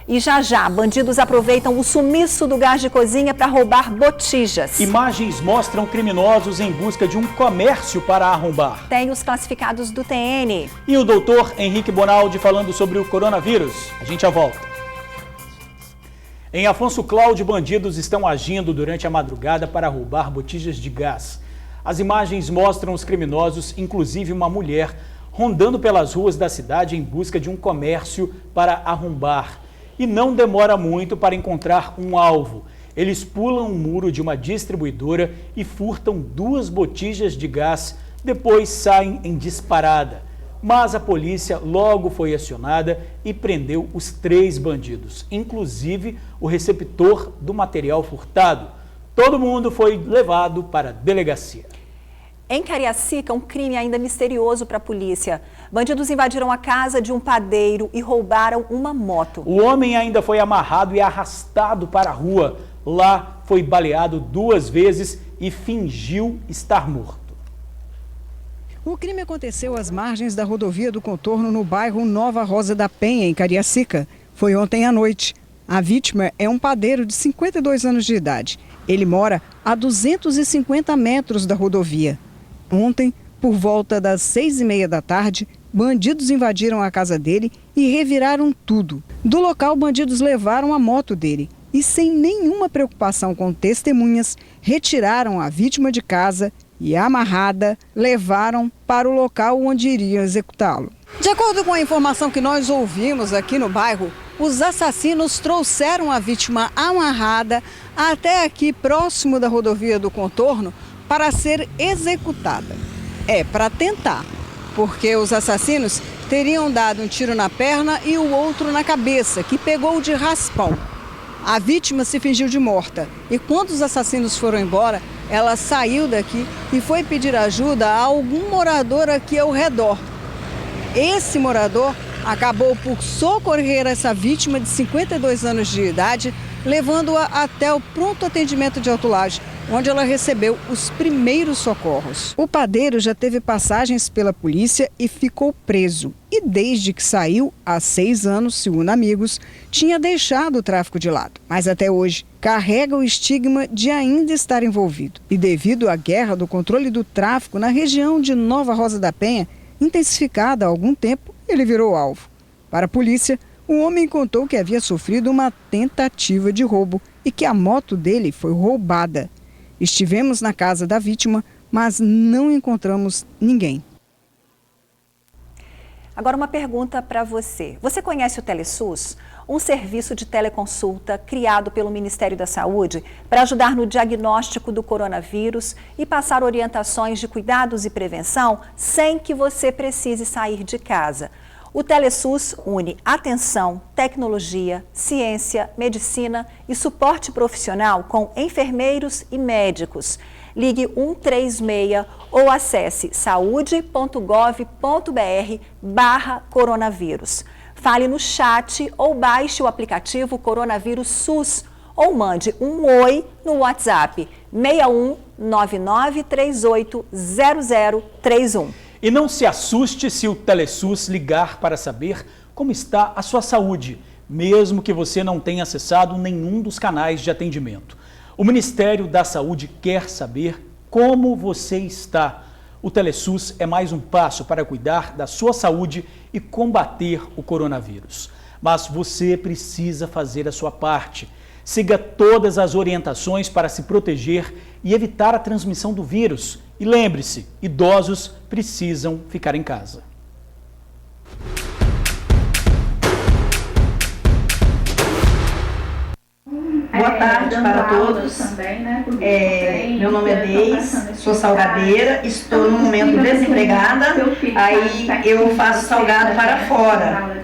E já, bandidos aproveitam o sumiço do gás de cozinha para roubar botijas. Imagens mostram criminosos em busca de um comércio para arrombar. Tem os classificados do TN. E o doutor Henrique Bonaldi falando sobre o coronavírus. A gente já volta. Em Afonso Cláudio, bandidos estão agindo durante a madrugada para roubar botijas de gás. As imagens mostram os criminosos, inclusive uma mulher, rondando pelas ruas da cidade em busca de um comércio para arrombar. E não demora muito para encontrar um alvo. Eles pulam um muro de uma distribuidora e furtam 2 botijas de gás, depois saem em disparada. Mas a polícia logo foi acionada e prendeu os 3 bandidos, inclusive o receptor do material furtado. Todo mundo foi levado para a delegacia. Em Cariacica, um crime ainda misterioso para a polícia. Bandidos invadiram a casa de um padeiro e roubaram uma moto. O homem ainda foi amarrado e arrastado para a rua. Lá foi baleado 2 vezes e fingiu estar morto. O crime aconteceu às margens da rodovia do Contorno, no bairro Nova Rosa da Penha, em Cariacica. Foi ontem à noite. A vítima é um padeiro de 52 anos de idade. Ele mora a 250 metros da rodovia. Ontem, por volta das 6h30 da tarde, bandidos invadiram a casa dele e reviraram tudo. Do local, bandidos levaram a moto dele e, sem nenhuma preocupação com testemunhas, retiraram a vítima de casa e, amarrada, levaram para o local onde iriam executá-lo. De acordo com a informação que nós ouvimos aqui no bairro, os assassinos trouxeram a vítima amarrada até aqui próximo da rodovia do Contorno para ser executada. Para tentar, porque os assassinos teriam dado um tiro na perna e o outro na cabeça, que pegou de raspão. A vítima se fingiu de morta e quando os assassinos foram embora, ela saiu daqui e foi pedir ajuda a algum morador aqui ao redor. Esse morador acabou por socorrer essa vítima de 52 anos de idade, levando-a até o pronto atendimento de Autolage, onde ela recebeu os primeiros socorros. O padeiro já teve passagens pela polícia e ficou preso. E desde que saiu, há 6 anos, segundo amigos, tinha deixado o tráfico de lado. Mas até hoje, carrega o estigma de ainda estar envolvido. E devido à guerra do controle do tráfico na região de Nova Rosa da Penha, intensificada há algum tempo, ele virou alvo. Para a polícia, o homem contou que havia sofrido uma tentativa de roubo e que a moto dele foi roubada. Estivemos na casa da vítima, mas não encontramos ninguém. Agora uma pergunta para você. Você conhece o Telesus? Um serviço de teleconsulta criado pelo Ministério da Saúde para ajudar no diagnóstico do coronavírus e passar orientações de cuidados e prevenção sem que você precise sair de casa. O Telesus une atenção, tecnologia, ciência, medicina e suporte profissional com enfermeiros e médicos. Ligue 136 ou acesse saude.gov.br/coronavírus. Fale no chat ou baixe o aplicativo Coronavírus SUS ou mande um oi no WhatsApp 61 9938 0031. E não se assuste se o Telesus ligar para saber como está a sua saúde, mesmo que você não tenha acessado nenhum dos canais de atendimento. O Ministério da Saúde quer saber como você está. O Telesus é mais um passo para cuidar da sua saúde e combater o coronavírus. Mas você precisa fazer a sua parte. Siga todas as orientações para se proteger e evitar a transmissão do vírus. E lembre-se, idosos precisam ficar em casa. Boa tarde para todos. Meu nome é Deis, sou salgadeira, estou no momento desempregada, aí eu faço salgado para fora.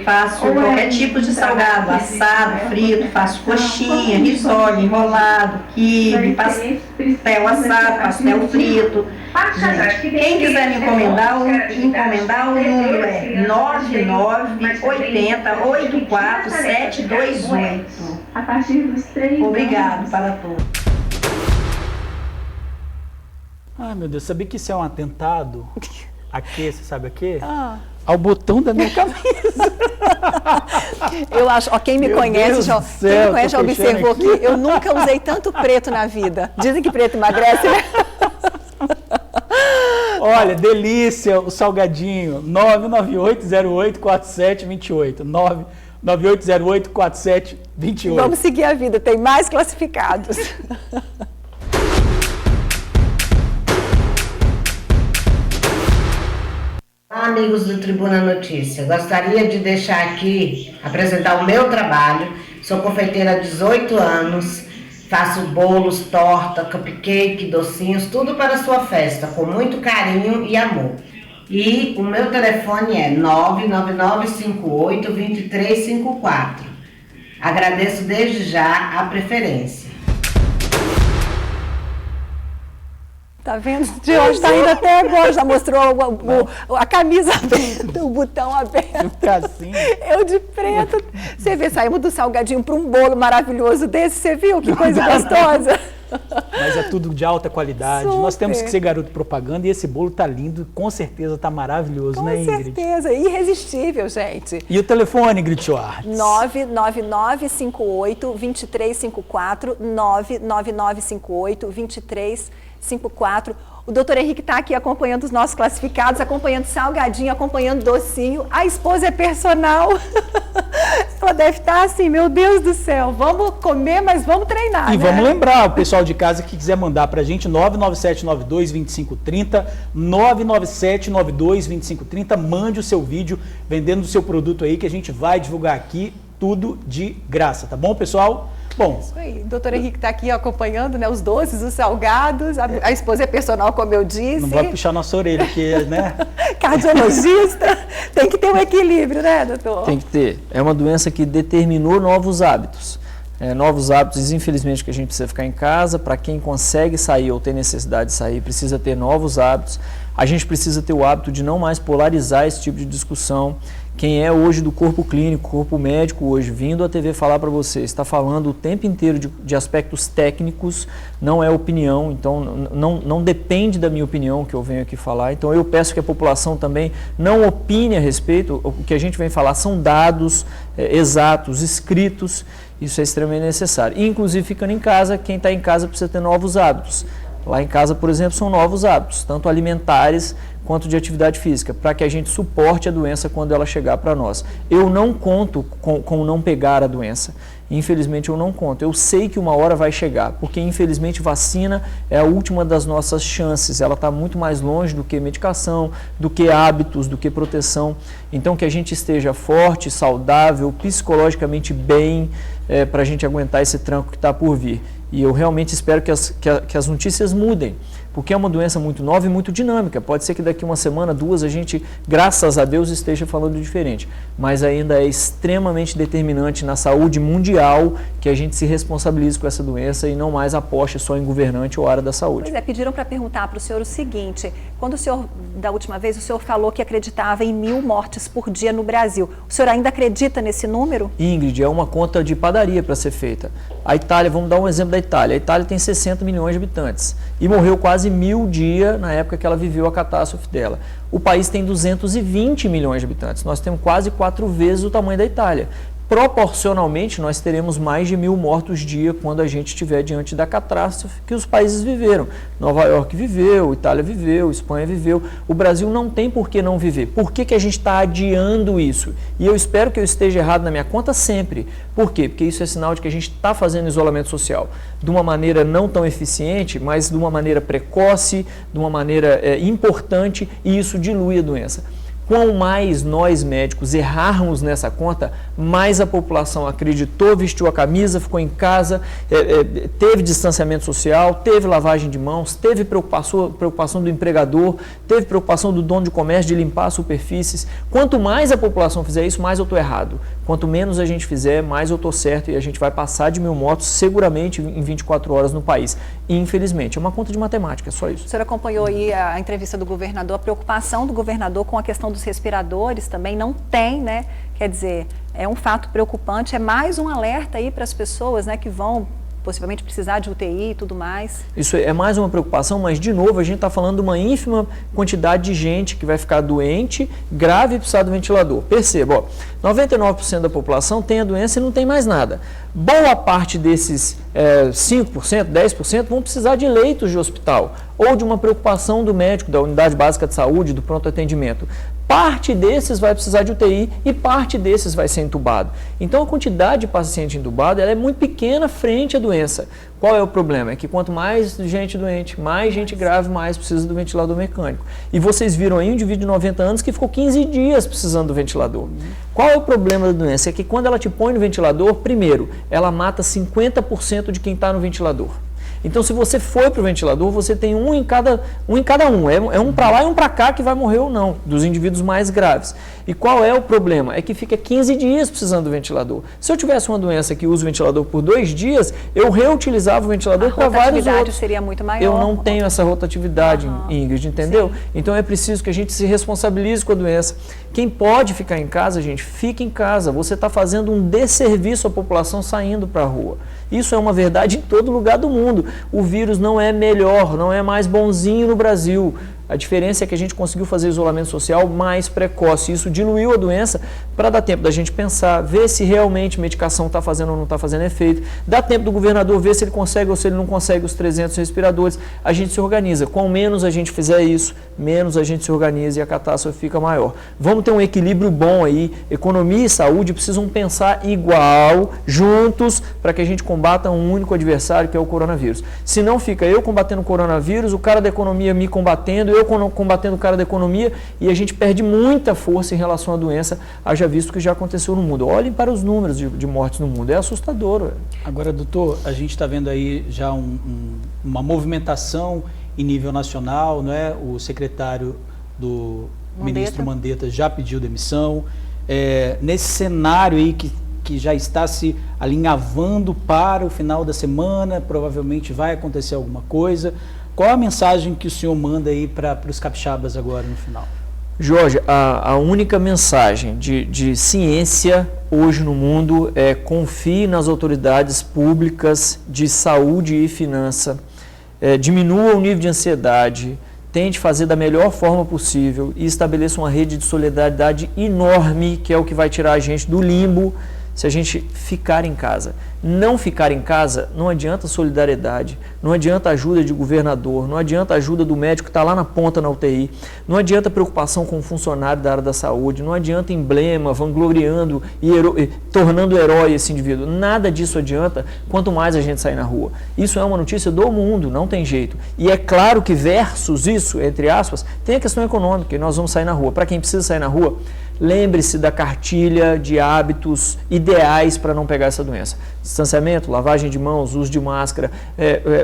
Faço qualquer tipo de salgado, assado, frito, faço coxinha, risole, enrolado, quibe, pastel assado, pastel frito. Gente, quem quiser me encomendar, o número é 9980-84-728. A partir dos 3 Obrigado para todos. Ai, meu Deus, sabia que isso é um atentado? Aqui, você sabe aqui? Ao botão da minha camisa. Eu acho, ó, quem me conhece já observou que eu nunca usei tanto preto na vida. Dizem que preto emagrece, né? Olha, delícia o salgadinho. 998084728. 998084728. Vamos seguir a vida, tem mais classificados. Olá, amigos do Tribuna Notícia. Gostaria de deixar aqui, apresentar o meu trabalho. Sou confeiteira há 18 anos. Faço bolos, torta, cupcake, docinhos, tudo para a sua festa, com muito carinho e amor. E o meu telefone é 99958-2354. Agradeço desde já a preferência. Tá vendo? De hoje tá indo até agora, já mostrou a camisa aberta, o botão aberto. Eu de preto. Você vê, saímos do salgadinho para um bolo maravilhoso desse, você viu? Que coisa gostosa. Mas é tudo de alta qualidade. Super. Nós temos que ser garoto propaganda e esse bolo tá lindo, com certeza tá maravilhoso, né, Ingrid? Com certeza, irresistível, gente. E o telefone, Ingrid Schwartz? 99958-2354, 99958-2354. O doutor Henrique está aqui acompanhando os nossos classificados, acompanhando salgadinho, acompanhando docinho. A esposa é personal. Ela deve estar assim, meu Deus do céu, vamos comer, mas vamos treinar, E né? vamos lembrar, o pessoal de casa que quiser mandar pra gente, 99792-2530, 99792-2530, mande o seu vídeo vendendo o seu produto aí, que a gente vai divulgar aqui, tudo de graça, tá bom, pessoal? Bom, isso aí, o doutor Henrique está aqui acompanhando, né, os doces, os salgados, a esposa é personal, como eu disse. Não vai puxar nossa orelha aqui, né? Cardiologista, tem que ter um equilíbrio, né, doutor? Tem que ter. É uma doença que determinou novos hábitos. Novos hábitos, infelizmente, que a gente precisa ficar em casa. Para quem consegue sair ou tem necessidade de sair, precisa ter novos hábitos. A gente precisa ter o hábito de não mais polarizar esse tipo de discussão. Quem é hoje do corpo clínico, corpo médico hoje, vindo à TV falar para você, está falando o tempo inteiro de aspectos técnicos, não é opinião, então não depende da minha opinião que eu venho aqui falar. Então eu peço que a população também não opine a respeito, o que a gente vem falar são dados exatos, escritos, isso é extremamente necessário. E, inclusive, ficando em casa, quem está em casa precisa ter novos hábitos. Lá em casa, por exemplo, são novos hábitos, tanto alimentares quanto de atividade física, para que a gente suporte a doença quando ela chegar para nós. Eu não conto com não pegar a doença. Infelizmente, eu não conto. Eu sei que uma hora vai chegar, porque, infelizmente, vacina é a última das nossas chances. Ela está muito mais longe do que medicação, do que hábitos, do que proteção. Então, que a gente esteja forte, saudável, psicologicamente bem, para a gente aguentar esse tranco que está por vir. E eu realmente espero que as notícias mudem, porque é uma doença muito nova e muito dinâmica. Pode ser que daqui uma semana, duas, a gente, graças a Deus, esteja falando diferente. Mas ainda é extremamente determinante na saúde mundial que a gente se responsabilize com essa doença e não mais aposte só em governante ou área da saúde. Pois é, pediram para perguntar para o senhor o seguinte, quando o senhor, da última vez, o senhor falou que acreditava em 1.000 mortes por dia no Brasil. O senhor ainda acredita nesse número? Ingrid, é uma conta de padaria para ser feita. A Itália, vamos dar um exemplo da Itália. A Itália tem 60 milhões de habitantes e morreu quase 1.000 dia na época que ela viveu a catástrofe dela. O país tem 220 milhões de habitantes. Nós temos quase 4 vezes o tamanho da Itália. proporcionalmente nós teremos mais de 1.000 mortos dia quando a gente estiver diante da catástrofe que os países viveram. Nova York viveu, Itália viveu, Espanha viveu. O Brasil não tem por que não viver. Por que a gente está adiando isso? E eu espero que eu esteja errado na minha conta sempre. Por quê? Porque isso é sinal de que a gente está fazendo isolamento social de uma maneira não tão eficiente, mas de uma maneira precoce, de uma maneira importante, e isso dilui a doença. Quanto mais nós médicos errarmos nessa conta, mais a população acreditou, vestiu a camisa, ficou em casa, teve distanciamento social, teve lavagem de mãos, teve preocupação do empregador, teve preocupação do dono de comércio de limpar as superfícies. Quanto mais a população fizer isso, mais eu estou errado. Quanto menos a gente fizer, mais eu estou certo, e a gente vai passar de 1.000 mortos seguramente em 24 horas no país. Infelizmente, é uma conta de matemática, é só isso. O senhor acompanhou aí a entrevista do governador, a preocupação do governador com a questão dos respiradores também não tem, né? Quer dizer, é um fato preocupante, é mais um alerta aí para as pessoas, né, que vão possivelmente precisar de UTI e tudo mais. Isso é mais uma preocupação, mas de novo a gente está falando de uma ínfima quantidade de gente que vai ficar doente, grave e precisar do ventilador. Perceba, ó, 99% da população tem a doença e não tem mais nada. Boa parte desses 5%, 10% vão precisar de leitos de hospital ou de uma preocupação do médico, da unidade básica de saúde, do pronto atendimento. Parte desses vai precisar de UTI e parte desses vai ser entubado. Então a quantidade de paciente entubado ela é muito pequena frente à doença. Qual é o problema? É que quanto mais gente doente, mais gente grave, mais precisa do ventilador mecânico. E vocês viram aí um indivíduo de 90 anos que ficou 15 dias precisando do ventilador. Qual é o problema da doença? É que quando ela te põe no ventilador, primeiro, ela mata 50% de quem está no ventilador. Então, se você for para o ventilador, você tem um em cada um. É um para lá e um para cá que vai morrer ou não, dos indivíduos mais graves. E qual é o problema? É que fica 15 dias precisando do ventilador. Se eu tivesse uma doença que usa o ventilador por 2 dias, eu reutilizava o ventilador para vários outros. A rotatividade seria muito maior. Eu não tenho essa rotatividade, Ingrid, entendeu? Sim. Então, é preciso que a gente se responsabilize com a doença. Quem pode ficar em casa, gente, fique em casa. Você está fazendo um desserviço à população saindo para a rua. Isso é uma verdade em todo lugar do mundo. O vírus não é melhor, não é mais bonzinho no Brasil. A diferença é que a gente conseguiu fazer isolamento social mais precoce. Isso diluiu a doença para dar tempo da gente pensar, ver se realmente a medicação está fazendo ou não está fazendo efeito. Dá tempo do governador ver se ele consegue ou se ele não consegue os 300 respiradores. A gente se organiza. Quanto menos a gente fizer isso, menos a gente se organiza e a catástrofe fica maior. Vamos ter um equilíbrio bom aí. Economia e saúde precisam pensar igual, juntos, para que a gente combata um único adversário, que é o coronavírus. Se não fica eu combatendo o coronavírus, o cara da economia me combatendo, eu combatendo o cara da economia, e a gente perde muita força em relação à doença, haja visto que já aconteceu no mundo. Olhem para os números de mortes no mundo, é assustador. Agora, doutor, a gente está vendo aí já uma movimentação em nível nacional, não é? O secretário do ministro Mandetta já pediu demissão. Nesse cenário aí que já está se alinhavando para o final da semana, provavelmente vai acontecer alguma coisa. Qual a mensagem que o senhor manda aí para os capixabas agora no final? Jorge, a única mensagem de ciência hoje no mundo é: confie nas autoridades públicas de saúde e finança, diminua o nível de ansiedade, tente fazer da melhor forma possível e estabeleça uma rede de solidariedade enorme, que é o que vai tirar a gente do limbo se a gente ficar em casa. Não ficar em casa, não adianta solidariedade, não adianta ajuda de governador, não adianta ajuda do médico que está lá na ponta na UTI, não adianta preocupação com o funcionário da área da saúde, não adianta emblema, vangloriando e tornando herói esse indivíduo. Nada disso adianta, quanto mais a gente sair na rua. Isso é uma notícia do mundo, não tem jeito. E é claro que versus isso, entre aspas, tem a questão econômica, e nós vamos sair na rua. Para quem precisa sair na rua, lembre-se da cartilha de hábitos ideais para não pegar essa doença. Distanciamento, lavagem de mãos, uso de máscara,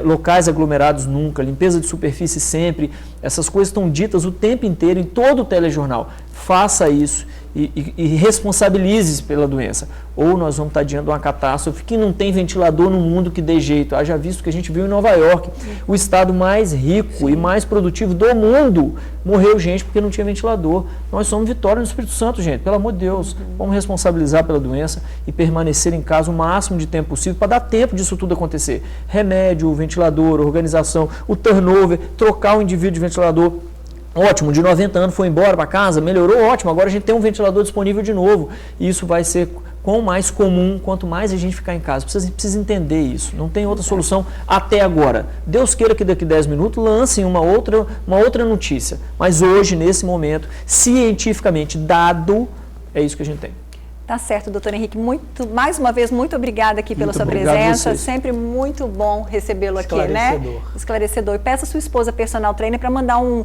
locais aglomerados nunca, limpeza de superfície sempre. Essas coisas estão ditas o tempo inteiro em todo o telejornal. Faça isso e responsabilize-se pela doença. Ou nós vamos estar diante de uma catástrofe que não tem ventilador no mundo que dê jeito. Haja visto que a gente viu em Nova York, o estado mais rico e mais produtivo do mundo, morreu gente porque não tinha ventilador. Nós somos Vitória no Espírito Santo, gente, pelo amor de Deus. Vamos responsabilizar pela doença e permanecer em casa o máximo de tempo possível para dar tempo disso tudo acontecer. Remédio, ventilador, organização, o turnover, trocar o indivíduo de ventilador. Ótimo, de 90 anos foi embora para casa, melhorou, ótimo, agora a gente tem um ventilador disponível de novo. E isso vai ser quão mais comum, quanto mais a gente ficar em casa. Precisa entender isso. Não tem outra solução até agora. Deus queira que daqui 10 minutos lancem uma outra notícia. Mas hoje, nesse momento, cientificamente dado, é isso que a gente tem. Tá certo, doutor Henrique. Mais uma vez, muito obrigada aqui pela sua presença. Sempre muito bom recebê-lo aqui, né? Esclarecedor. E peça a sua esposa personal trainer para mandar um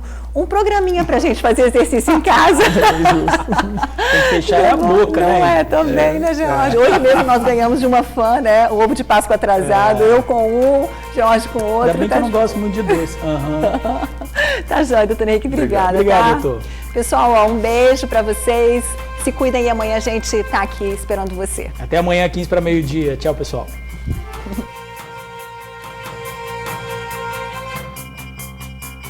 programinha pra gente fazer exercício em casa. Tem que fechar a boca, né? Não é também, né, George? Hoje mesmo nós ganhamos de uma fã, né? O ovo de Páscoa atrasado, eu com um, George com outro. Ainda bem que eu não gosto muito de doce. Tá joia, doutor Henrique. Obrigada. Obrigado, doutor. Pessoal, ó, um beijo para vocês. Se cuidem e amanhã a gente tá aqui esperando você. Até amanhã, 15 para meio-dia. Tchau, pessoal.